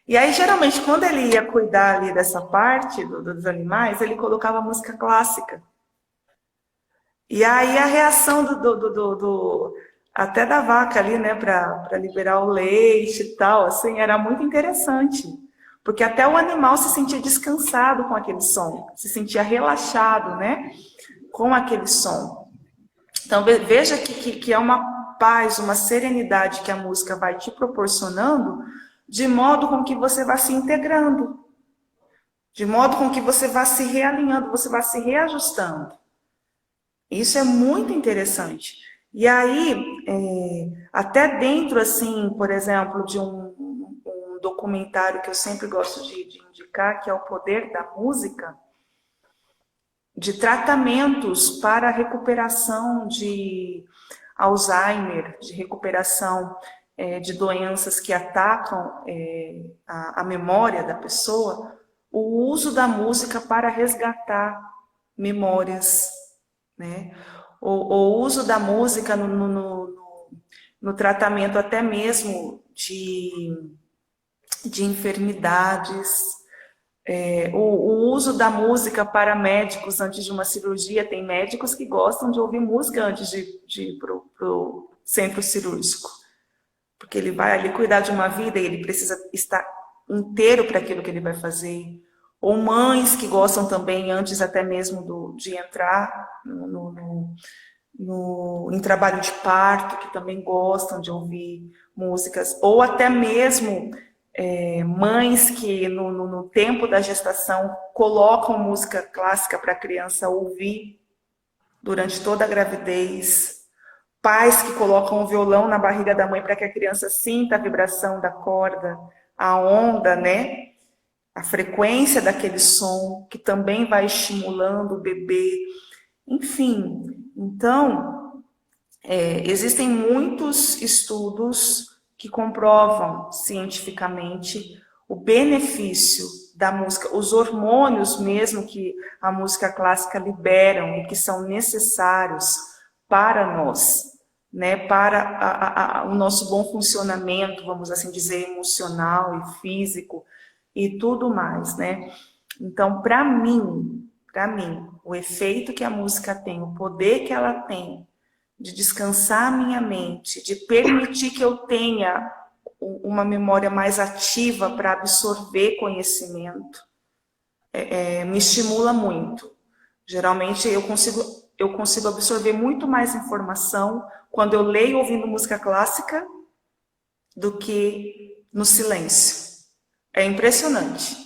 E aí, geralmente, quando ele ia cuidar ali dessa parte dos animais, ele colocava música clássica. E aí a reação até da vaca ali, né, para liberar o leite e tal, assim, era muito interessante. Porque até o animal se sentia descansado com aquele som, se sentia relaxado, né, com aquele som. Então, veja que é uma paz, uma serenidade que a música vai te proporcionando, de modo com que você vá se integrando, de modo com que você vá se realinhando, você vá se reajustando. Isso é muito interessante. E aí, até dentro, assim, por exemplo, de um documentário que eu sempre gosto de indicar, que é O Poder da Música, de tratamentos para a recuperação de Alzheimer, de recuperação de doenças que atacam a memória da pessoa, o uso da música para resgatar memórias, né? O uso da música no tratamento até mesmo de enfermidades, o uso da música para médicos antes de uma cirurgia. Tem médicos que gostam de ouvir música antes de ir para o centro cirúrgico, porque ele vai ali cuidar de uma vida e ele precisa estar inteiro para aquilo que ele vai fazer. Ou mães que gostam também, antes até mesmo de entrar em trabalho de parto, que também gostam de ouvir músicas. Ou até mesmo mães que no tempo da gestação colocam música clássica para a criança ouvir durante toda a gravidez. Pais que colocam o violão na barriga da mãe para que a criança sinta a vibração da corda, a onda, né? A frequência daquele som, que também vai estimulando o bebê. Enfim, então, existem muitos estudos que comprovam cientificamente o benefício da música, os hormônios mesmo que a música clássica liberam e que são necessários para nós, né, para o nosso bom funcionamento, vamos assim dizer, emocional e físico e tudo mais, né? Então, para mim, o efeito que a música tem, o poder que ela tem de descansar a minha mente, de permitir que eu tenha uma memória mais ativa para absorver conhecimento, me estimula muito. Geralmente eu consigo absorver muito mais informação quando eu leio ouvindo música clássica do que no silêncio. É impressionante.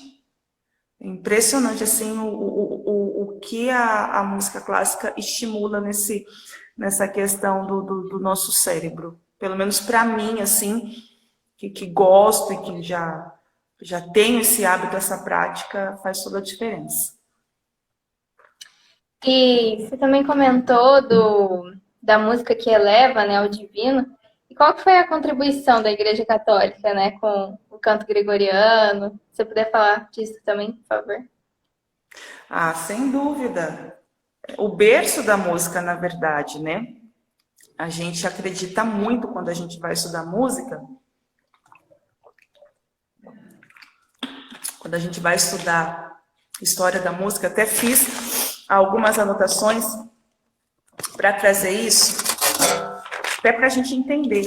É impressionante assim o que a música clássica estimula nessa questão do nosso cérebro. Pelo menos para mim, assim, que gosto e que já tenho esse hábito, essa prática, faz toda a diferença. E você também comentou da música que eleva, né, ao divino. E qual que foi a contribuição da Igreja Católica, né, com o canto gregoriano? Se você puder falar disso também, por favor. Ah, sem dúvida. O berço da música, na verdade, né? A gente acredita muito quando a gente vai estudar música. Quando a gente vai estudar história da música, até fiz algumas anotações para trazer isso, até para a gente entender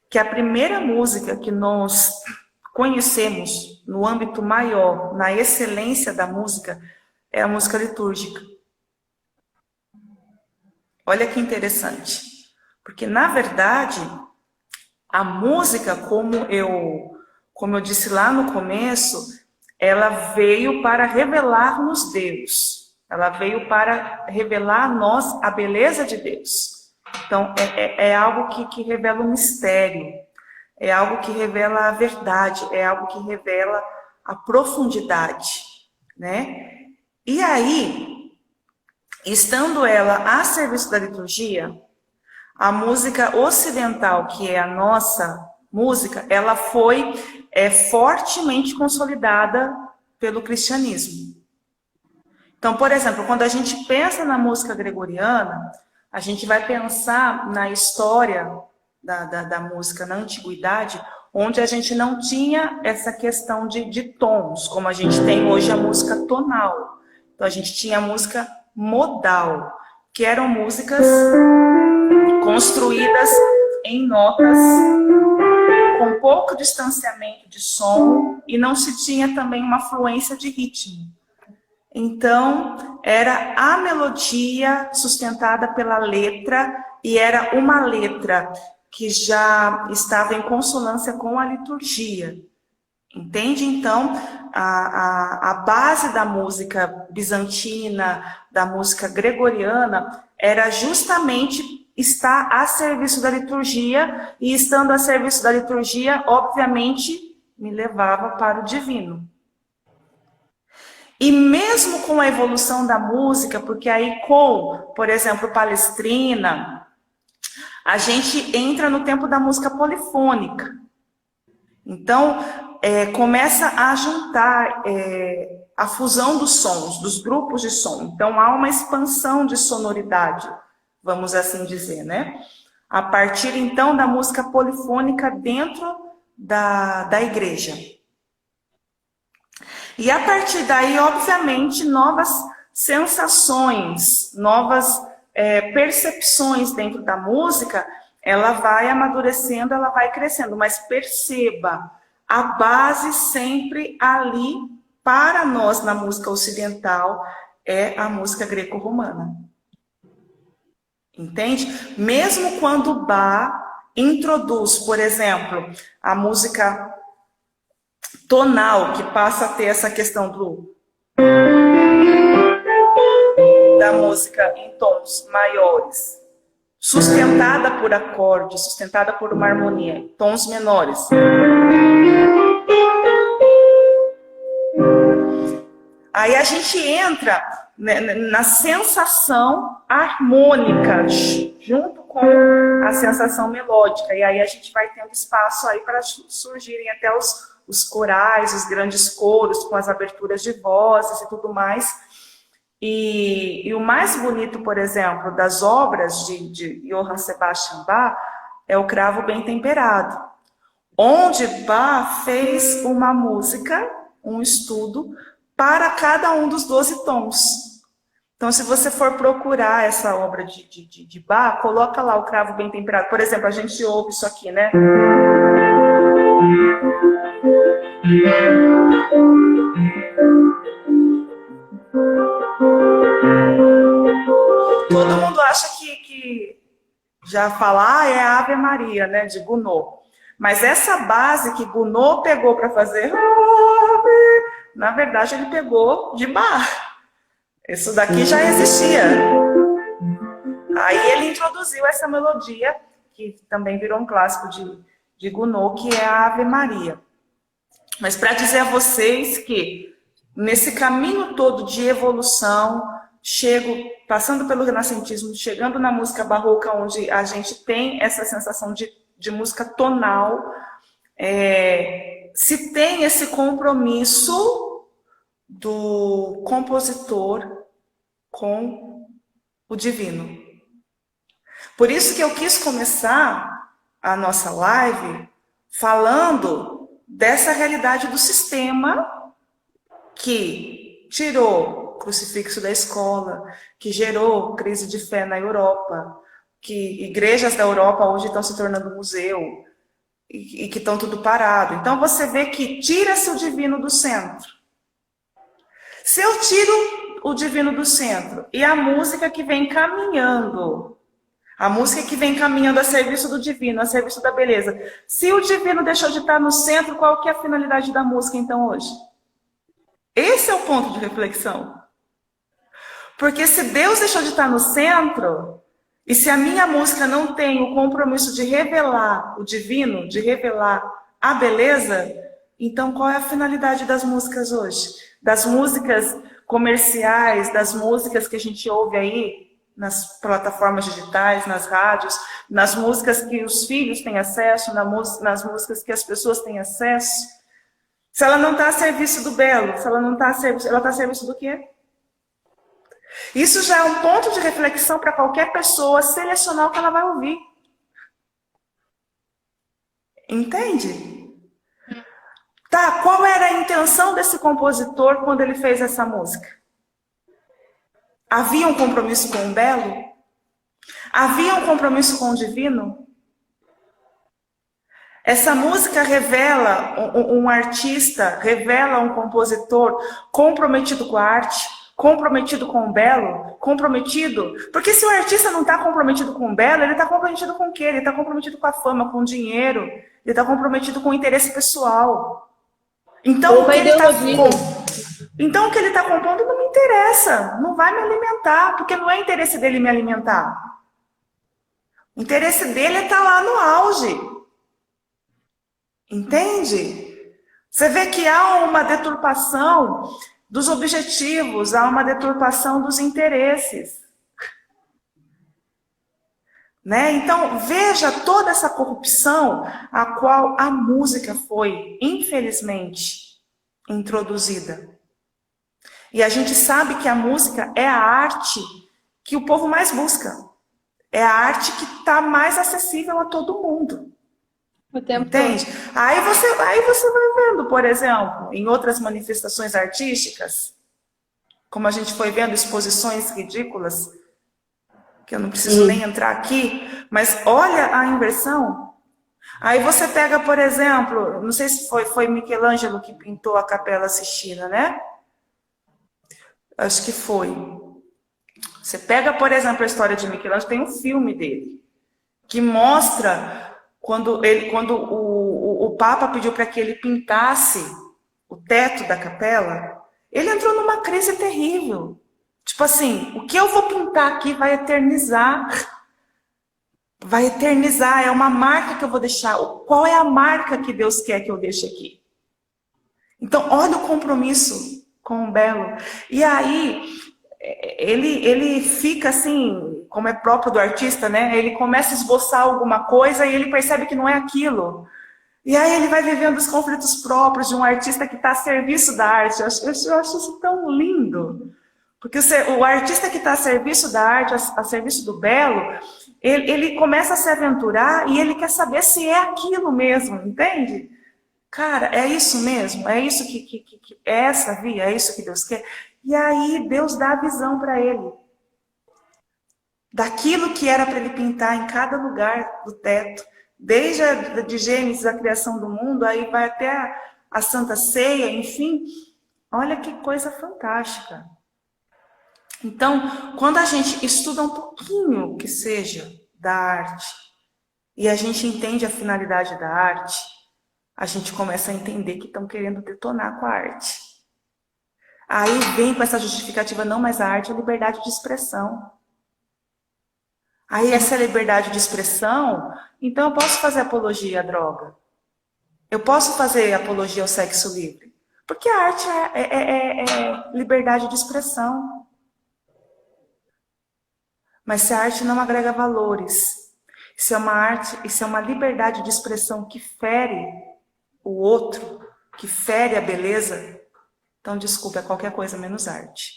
que a primeira música que nós conhecemos no âmbito maior, na excelência da música, é a música litúrgica. Olha que interessante, porque na verdade a música, como eu disse lá no começo, ela veio para revelar-nos Deus. Ela veio para revelar a nós a beleza de Deus. Então, é algo que revela o mistério, é algo que revela a verdade, é algo que revela a profundidade, né? E aí, estando ela a serviço da liturgia, a música ocidental, que é a nossa música, ela foi fortemente consolidada pelo cristianismo. Então, por exemplo, quando a gente pensa na música gregoriana, a gente vai pensar na história da música na antiguidade, onde a gente não tinha essa questão de tons, como a gente tem hoje a música tonal. Então, a gente tinha a música modal, que eram músicas construídas em notas com pouco distanciamento de som e não se tinha também uma fluência de ritmo. Então, era a melodia sustentada pela letra e era uma letra que já estava em consonância com a liturgia. Entende? Então, a base da música bizantina, da música gregoriana, era justamente estar a serviço da liturgia, e estando a serviço da liturgia, obviamente, me levava para o divino. E mesmo com a evolução da música, porque aí com, por exemplo, Palestrina, a gente entra no tempo da música polifônica. Então, começa a juntar a fusão dos sons, dos grupos de som. Então, há uma expansão de sonoridade, vamos assim dizer, né? A partir, então, da música polifônica dentro da igreja. E a partir daí, obviamente, novas sensações, novas percepções dentro da música, ela vai amadurecendo, ela vai crescendo. Mas perceba, a base sempre ali, para nós na música ocidental, é a música greco-romana. Entende? Mesmo quando Bach introduz, por exemplo, a música tonal, que passa a ter essa questão da música em tons maiores, sustentada por acordes, sustentada por uma harmonia, tons menores. Aí a gente entra na sensação harmônica, junto com a sensação melódica. E aí a gente vai tendo espaço aí para surgirem até os corais, os grandes coros, com as aberturas de vozes e tudo mais. E o mais bonito, por exemplo, das obras de Johann Sebastian Bach é o Cravo Bem Temperado, onde Bach fez uma música, um estudo, para cada um dos 12 tons. Então, se você for procurar essa obra de Bach, coloca lá o Cravo Bem Temperado. Por exemplo, a gente ouve isso aqui, né? Todo mundo acha que já falar é a Ave Maria, né, de Gounod. Mas essa base que Gounod pegou para fazer, na verdade ele pegou de Bach. Isso daqui já existia. Aí ele introduziu essa melodia, que também virou um clássico de Gounod, que é a Ave Maria. Mas para dizer a vocês que nesse caminho todo de evolução, passando pelo renascentismo, chegando na música barroca, onde a gente tem essa sensação de música tonal, se tem esse compromisso do compositor com o divino. Por isso que eu quis começar a nossa live falando dessa realidade do sistema que tirou o crucifixo da escola, que gerou crise de fé na Europa, que igrejas da Europa hoje estão se tornando museu e que estão tudo parado. Então você vê que tira-se o divino do centro. Se eu tiro o divino do centro e a música que vem caminhando, a música que vem caminhando a serviço do divino, a serviço da beleza, se o divino deixou de estar no centro, qual que é a finalidade da música então hoje? Esse é o ponto de reflexão. Porque se Deus deixou de estar no centro, e se a minha música não tem o compromisso de revelar o divino, de revelar a beleza, então qual é a finalidade das músicas hoje? Das músicas comerciais, das músicas que a gente ouve aí nas plataformas digitais, nas rádios, nas músicas que os filhos têm acesso, nas músicas que as pessoas têm acesso. Se ela não está a serviço do belo, se ela não está a serviço, ela está a serviço do quê? Isso já é um ponto de reflexão para qualquer pessoa selecionar o que ela vai ouvir. Entende? Tá, qual era a intenção desse compositor quando ele fez essa música? Havia um compromisso com o belo? Havia um compromisso com o divino? Essa música revela um artista, revela um compositor comprometido com a arte, comprometido com o belo, comprometido. Porque se o artista não está comprometido com o belo, ele está comprometido com o quê? Ele está comprometido com a fama, com o dinheiro, ele está comprometido com o interesse pessoal. Então, o que ele está compondo não me interessa, não vai me alimentar, porque não é interesse dele me alimentar. O interesse dele é estar lá no auge. Entende? Você vê que há uma deturpação dos objetivos, há uma deturpação dos interesses. Né? Então, veja toda essa corrupção a qual a música foi, infelizmente, introduzida. E a gente sabe que a música é a arte que o povo mais busca. É a arte que está mais acessível a todo mundo. Entende? Aí você vai vendo, por exemplo, em outras manifestações artísticas, como a gente foi vendo exposições ridículas, que eu não preciso nem entrar aqui, mas olha a inversão. Aí você pega, por exemplo, não sei se foi Michelangelo que pintou a Capela Sistina, né? Acho que foi. Você pega, por exemplo, a história de Michelangelo, tem um filme dele, que mostra quando o Papa pediu para que ele pintasse o teto da capela, ele entrou numa crise terrível. Tipo assim, o que eu vou pintar aqui vai eternizar. Vai eternizar, é uma marca que eu vou deixar. Qual é a marca que Deus quer que eu deixe aqui? Então, olha o compromisso com o belo. E aí, ele fica assim, como é próprio do artista, né? Ele começa a esboçar alguma coisa e ele percebe que não é aquilo. E aí ele vai vivendo os conflitos próprios de um artista que está a serviço da arte. Eu acho isso tão lindo. Porque o artista que está a serviço da arte, a serviço do belo, ele começa a se aventurar e ele quer saber se é aquilo mesmo, entende? Cara, é isso mesmo? É isso que é essa via? É isso que Deus quer? E aí Deus dá a visão para ele. Daquilo que era para ele pintar em cada lugar do teto. Desde de Gênesis, a criação do mundo, aí vai até a Santa Ceia, enfim. Olha que coisa fantástica. Então, quando a gente estuda um pouquinho que seja da arte, e a gente entende a finalidade da arte, a gente começa a entender que estão querendo detonar com a arte. Aí vem com essa justificativa, não, mas a arte é liberdade de expressão. Aí essa liberdade de expressão, então eu posso fazer apologia à droga. Eu posso fazer apologia ao sexo livre. Porque a arte é liberdade de expressão. Mas se a arte não agrega valores, se é uma arte, e se é uma liberdade de expressão que fere o outro, que fere a beleza, então desculpa, é qualquer coisa menos arte.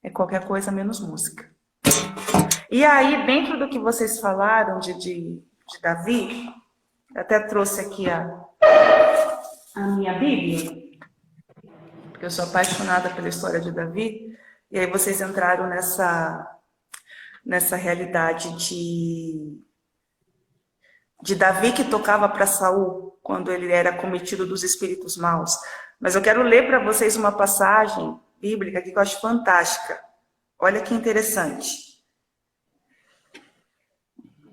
É qualquer coisa menos música. E aí, dentro do que vocês falaram de Davi, eu até trouxe aqui a minha Bíblia, porque eu sou apaixonada pela história de Davi, e aí vocês entraram nessa realidade de Davi que tocava para Saul quando ele era cometido dos espíritos maus. Mas eu quero ler para vocês uma passagem bíblica que eu acho fantástica. Olha que interessante.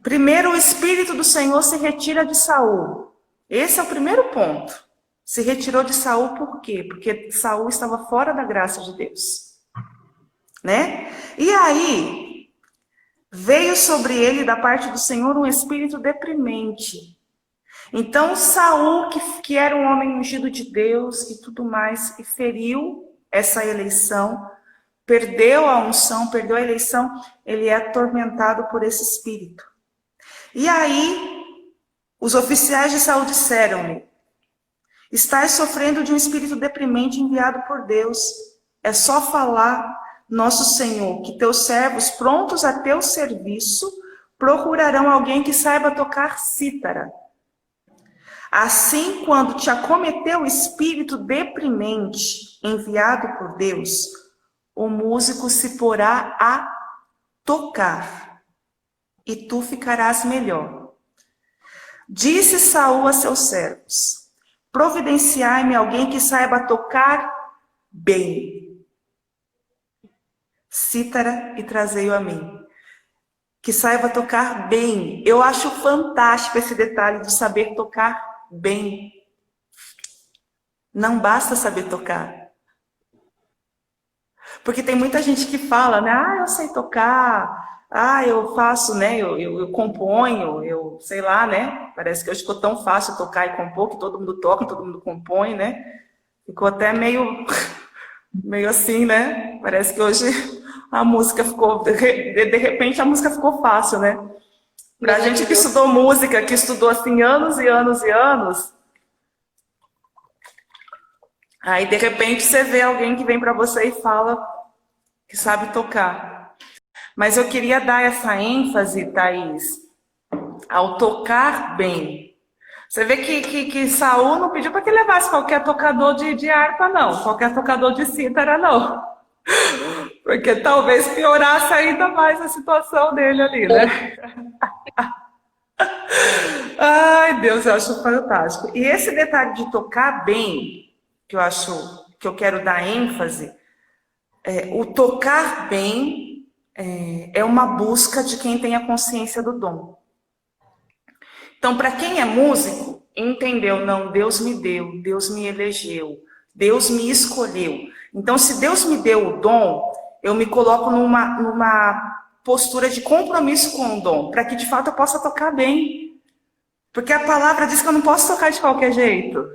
Primeiro, o Espírito do Senhor se retira de Saul. Esse é o primeiro ponto. Se retirou de Saul por quê? Porque Saul estava fora da graça de Deus. Né? E aí, veio sobre ele da parte do Senhor um espírito deprimente. Então Saul, que era um homem ungido de Deus e tudo mais, e feriu essa eleição, perdeu a unção, perdeu a eleição, ele é atormentado por esse espírito. E aí, os oficiais de Saul disseram-lhe, Estás sofrendo de um espírito deprimente enviado por Deus. É só falar, nosso Senhor, que teus servos prontos a teu serviço procurarão alguém que saiba tocar cítara. Assim, quando te acometeu o espírito deprimente enviado por Deus, o músico se porá a tocar, e tu ficarás melhor. Disse Saul a seus servos: providenciai-me alguém que saiba tocar bem cítara e trazei-o a mim. Que saiba tocar bem. Eu acho fantástico esse detalhe de saber tocar bem. Não basta saber tocar. Porque tem muita gente que fala, né? Ah, eu sei tocar. Ah, eu faço, né? Eu componho, eu sei lá, né? Parece que hoje ficou tão fácil tocar e compor, que todo mundo toca, todo mundo compõe, né? Ficou até meio assim, né? Parece que hoje a música ficou, de repente a música ficou fácil, né? Pra gente que estudou música, que estudou assim anos e anos e anos, aí de repente você vê alguém que vem pra você e fala que sabe tocar. Mas eu queria dar essa ênfase, Thaís, ao tocar bem. Você vê que Saul não pediu para que levasse qualquer tocador de harpa, não. Qualquer tocador de cítara, não. Porque talvez piorasse ainda mais a situação dele ali, né? Ai, Deus, eu acho fantástico. E esse detalhe de tocar bem, que eu acho, que eu quero dar ênfase, o tocar bem é uma busca de quem tem a consciência do dom. Então, para quem é músico, entendeu, não, Deus me deu, Deus me elegeu, Deus me escolheu. Então, se Deus me deu o dom, eu me coloco numa postura de compromisso com o dom, para que de fato eu possa tocar bem. Porque a palavra diz que eu não posso tocar de qualquer jeito.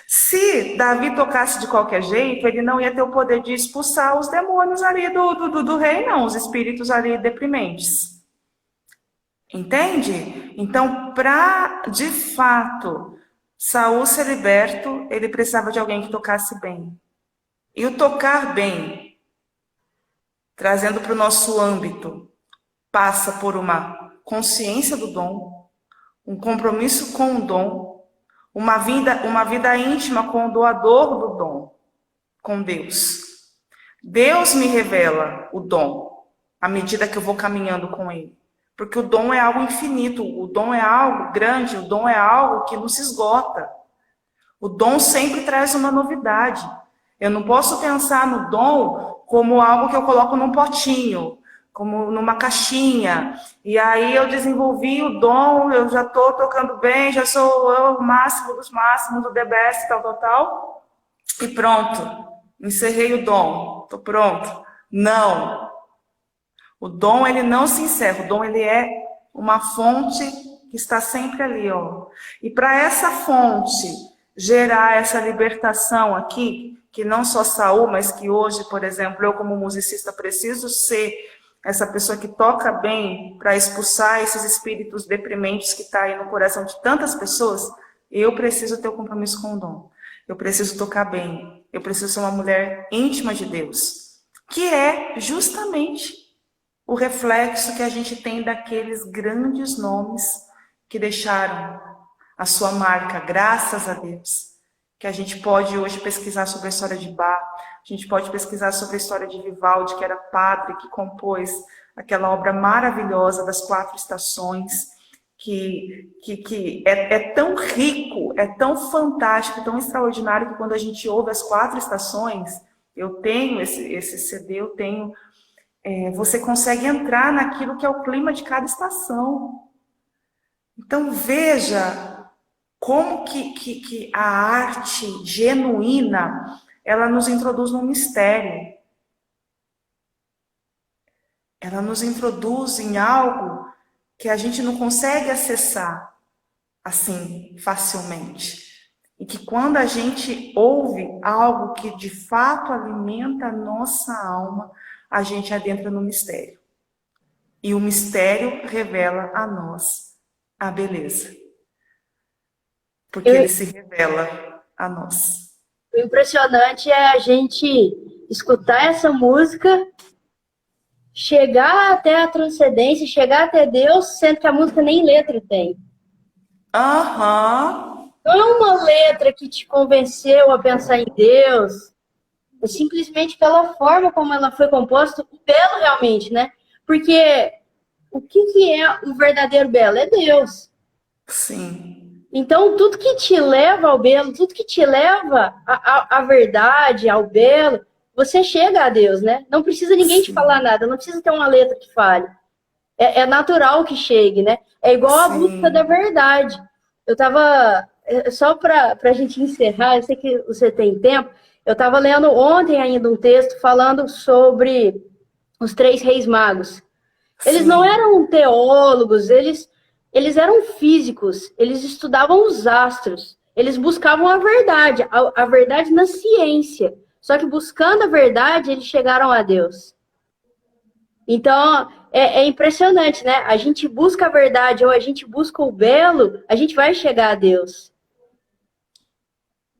Se Davi tocasse de qualquer jeito, ele não ia ter o poder de expulsar os demônios ali do rei, não, os espíritos ali deprimentes. Entende? Então, para, de fato, Saul ser liberto, ele precisava de alguém que tocasse bem. E o tocar bem, trazendo para o nosso âmbito, passa por uma consciência do dom, um compromisso com o dom, uma vida íntima com o doador do dom, com Deus. Deus me revela o dom, à medida que eu vou caminhando com ele. Porque o dom é algo infinito, o dom é algo grande, o dom é algo que não se esgota. O dom sempre traz uma novidade. Eu não posso pensar no dom como algo que eu coloco num potinho, como numa caixinha. E aí eu desenvolvi o dom, eu já estou tocando bem, já sou eu, o máximo dos máximos, do the best, tal. E pronto, encerrei o dom, estou pronto. Não. O dom, ele não se encerra. O dom, ele é uma fonte que está sempre ali, ó. E para essa fonte gerar essa libertação aqui, que não só Saul, mas que hoje, por exemplo, eu como musicista preciso ser essa pessoa que toca bem para expulsar esses espíritos deprimentes que está aí no coração de tantas pessoas, eu preciso ter o compromisso com o dom. Eu preciso tocar bem. Eu preciso ser uma mulher íntima de Deus, que é justamente o reflexo que a gente tem daqueles grandes nomes que deixaram a sua marca, graças a Deus. Que a gente pode hoje pesquisar sobre a história de Bach, a gente pode pesquisar sobre a história de Vivaldi, que era padre, que compôs aquela obra maravilhosa das 4 estações, que é tão rico, é tão fantástico, tão extraordinário, que quando a gente ouve as 4 estações, eu tenho esse CD, eu tenho... você consegue entrar naquilo que é o clima de cada estação. Então veja como que a arte genuína, ela nos introduz num mistério. Ela nos introduz em algo que a gente não consegue acessar assim facilmente. E que quando a gente ouve algo que de fato alimenta a nossa alma, a gente adentra no mistério. E o mistério revela a nós a beleza. Porque ele se revela a nós. O impressionante é a gente escutar essa música, chegar até a transcendência, chegar até Deus, sendo que a música nem letra tem. Aham. Não é uma letra que te convenceu a pensar em Deus, é simplesmente pela forma como ela foi composta, o belo realmente, né? Porque o que é o verdadeiro belo? É Deus. Sim. Então, tudo que te leva ao belo, tudo que te leva à verdade, ao belo, você chega a Deus, né? Não precisa ninguém te falar nada, não precisa ter uma letra que fale. É natural que chegue, né? É igual a busca da verdade. Eu tava, só para a gente encerrar, eu sei que você tem tempo, eu estava lendo ontem ainda um texto falando sobre os 3 reis magos. Eles não eram teólogos, eles eram físicos, eles estudavam os astros, eles buscavam a verdade na ciência. Só que buscando a verdade, eles chegaram a Deus. Então, é impressionante, né? A gente busca a verdade ou a gente busca o belo, a gente vai chegar a Deus.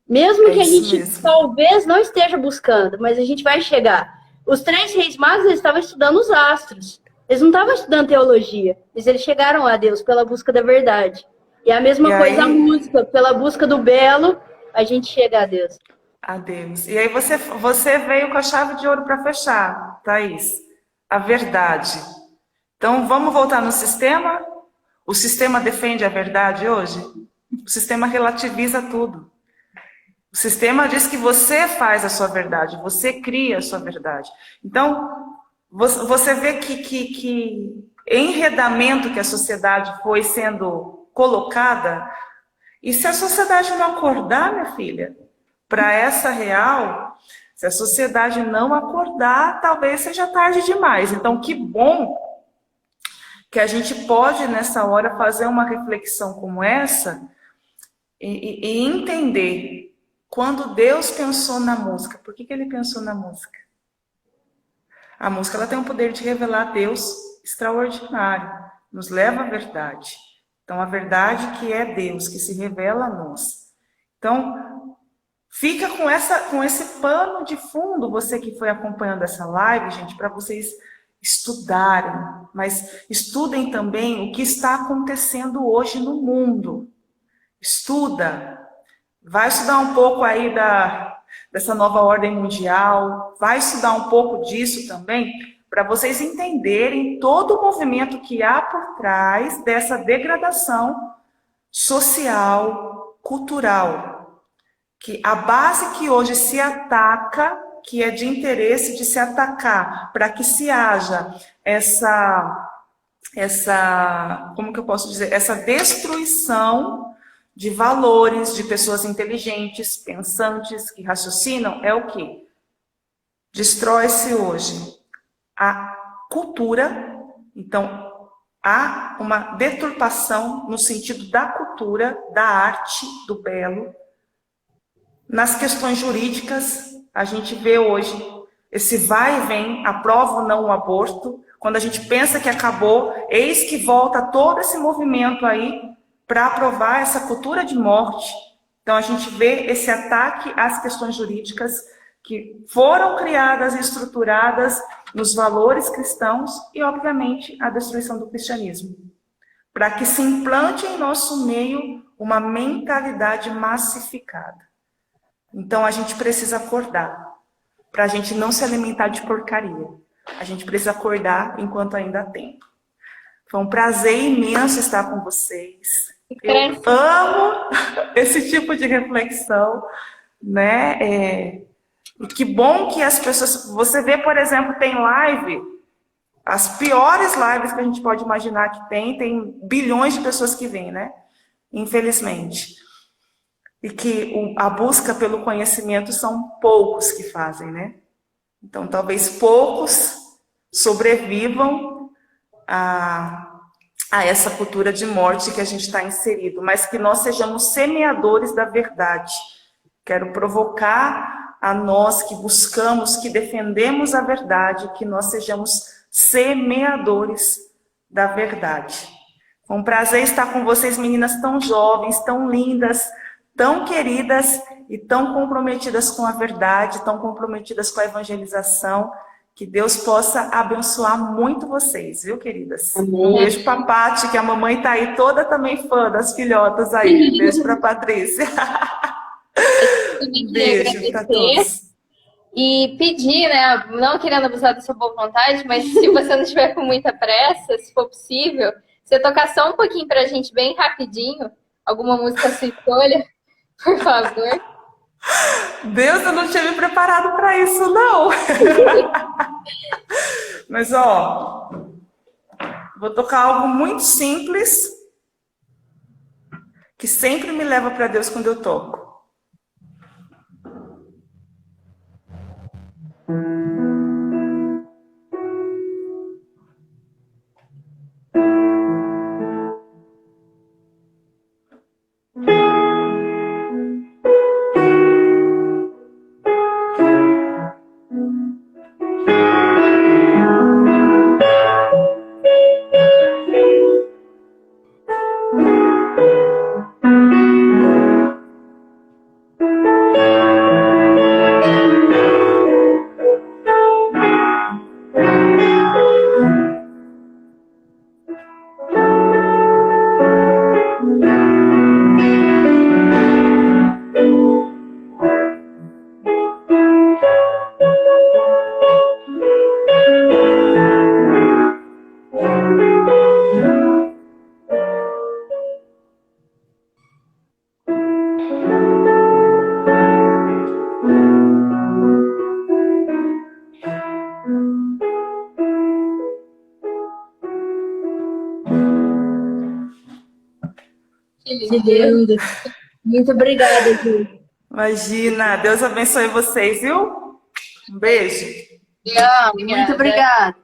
Mesmo que a gente talvez não esteja buscando, mas a gente vai chegar. Os 3 reis magos, eles estavam estudando os astros. Eles não estavam estudando teologia, mas eles chegaram a Deus pela busca da verdade. E a mesma coisa a música, pela busca do belo, a gente chega a Deus. A Deus. E aí você veio com a chave de ouro para fechar, Thaís. A verdade. Então, vamos voltar no sistema? O sistema defende a verdade hoje? O sistema relativiza tudo. O sistema diz que você faz a sua verdade, você cria a sua verdade. Então, você vê que enredamento que a sociedade foi sendo colocada, e se a sociedade não acordar, minha filha, para essa real, se a sociedade não acordar, talvez seja tarde demais. Então, que bom que a gente pode, nessa hora, fazer uma reflexão como essa e entender quando Deus pensou na música. Por que ele pensou na música? A música ela tem o poder de revelar Deus extraordinário, nos leva à verdade. Então, a verdade que é Deus, que se revela a nós. Então, fica com esse pano de fundo, você que foi acompanhando essa live, gente, para vocês estudarem, mas estudem também o que está acontecendo hoje no mundo. Estuda, vai estudar um pouco aí dessa nova ordem mundial, vai estudar um pouco disso também, para vocês entenderem todo o movimento que há por trás dessa degradação social, cultural. Que a base que hoje se ataca, que é de interesse de se atacar, para que se haja como que eu posso dizer, essa destruição de valores, de pessoas inteligentes, pensantes, que raciocinam, é o quê? Destrói-se hoje a cultura, então há uma deturpação no sentido da cultura, da arte, do belo. Nas questões jurídicas, a gente vê hoje esse vai e vem, aprova ou não o aborto. Quando a gente pensa que acabou, eis que volta todo esse movimento aí para aprovar essa cultura de morte. Então, a gente vê esse ataque às questões jurídicas que foram criadas e estruturadas nos valores cristãos e, obviamente, a destruição do cristianismo. Para que se implante em nosso meio uma mentalidade massificada. Então, a gente precisa acordar, para a gente não se alimentar de porcaria. A gente precisa acordar enquanto ainda há tempo. Foi um prazer imenso estar com vocês. Eu amo esse tipo de reflexão, né? E que bom que as pessoas... Você vê, por exemplo, tem live, as piores lives que a gente pode imaginar que tem bilhões de pessoas que vêm, né? Infelizmente. E que a busca pelo conhecimento são poucos que fazem, né? Então, talvez poucos sobrevivam a essa cultura de morte que a gente está inserido, mas que nós sejamos semeadores da verdade. Quero provocar a nós que buscamos, que defendemos a verdade, que nós sejamos semeadores da verdade. Foi um prazer estar com vocês, meninas tão jovens, tão lindas, tão queridas e tão comprometidas com a verdade, tão comprometidas com a evangelização. Que Deus possa abençoar muito vocês, viu, queridas? Amém. Um beijo pra Paty, que a mamãe tá aí toda também fã das filhotas aí. Beijo pra Patrícia. Beijo pra todos. E pedir, né, não querendo abusar da sua boa vontade, mas se você não estiver com muita pressa, se for possível, você tocar só um pouquinho pra gente, bem rapidinho, alguma música à sua escolha, por favor. Deus, eu não tinha me preparado para isso, não. Mas, ó, vou tocar algo muito simples, que sempre me leva para Deus quando eu toco. Que lindo. Muito obrigada, Ju. Imagina, Deus abençoe vocês, viu? Um beijo. Muito obrigada.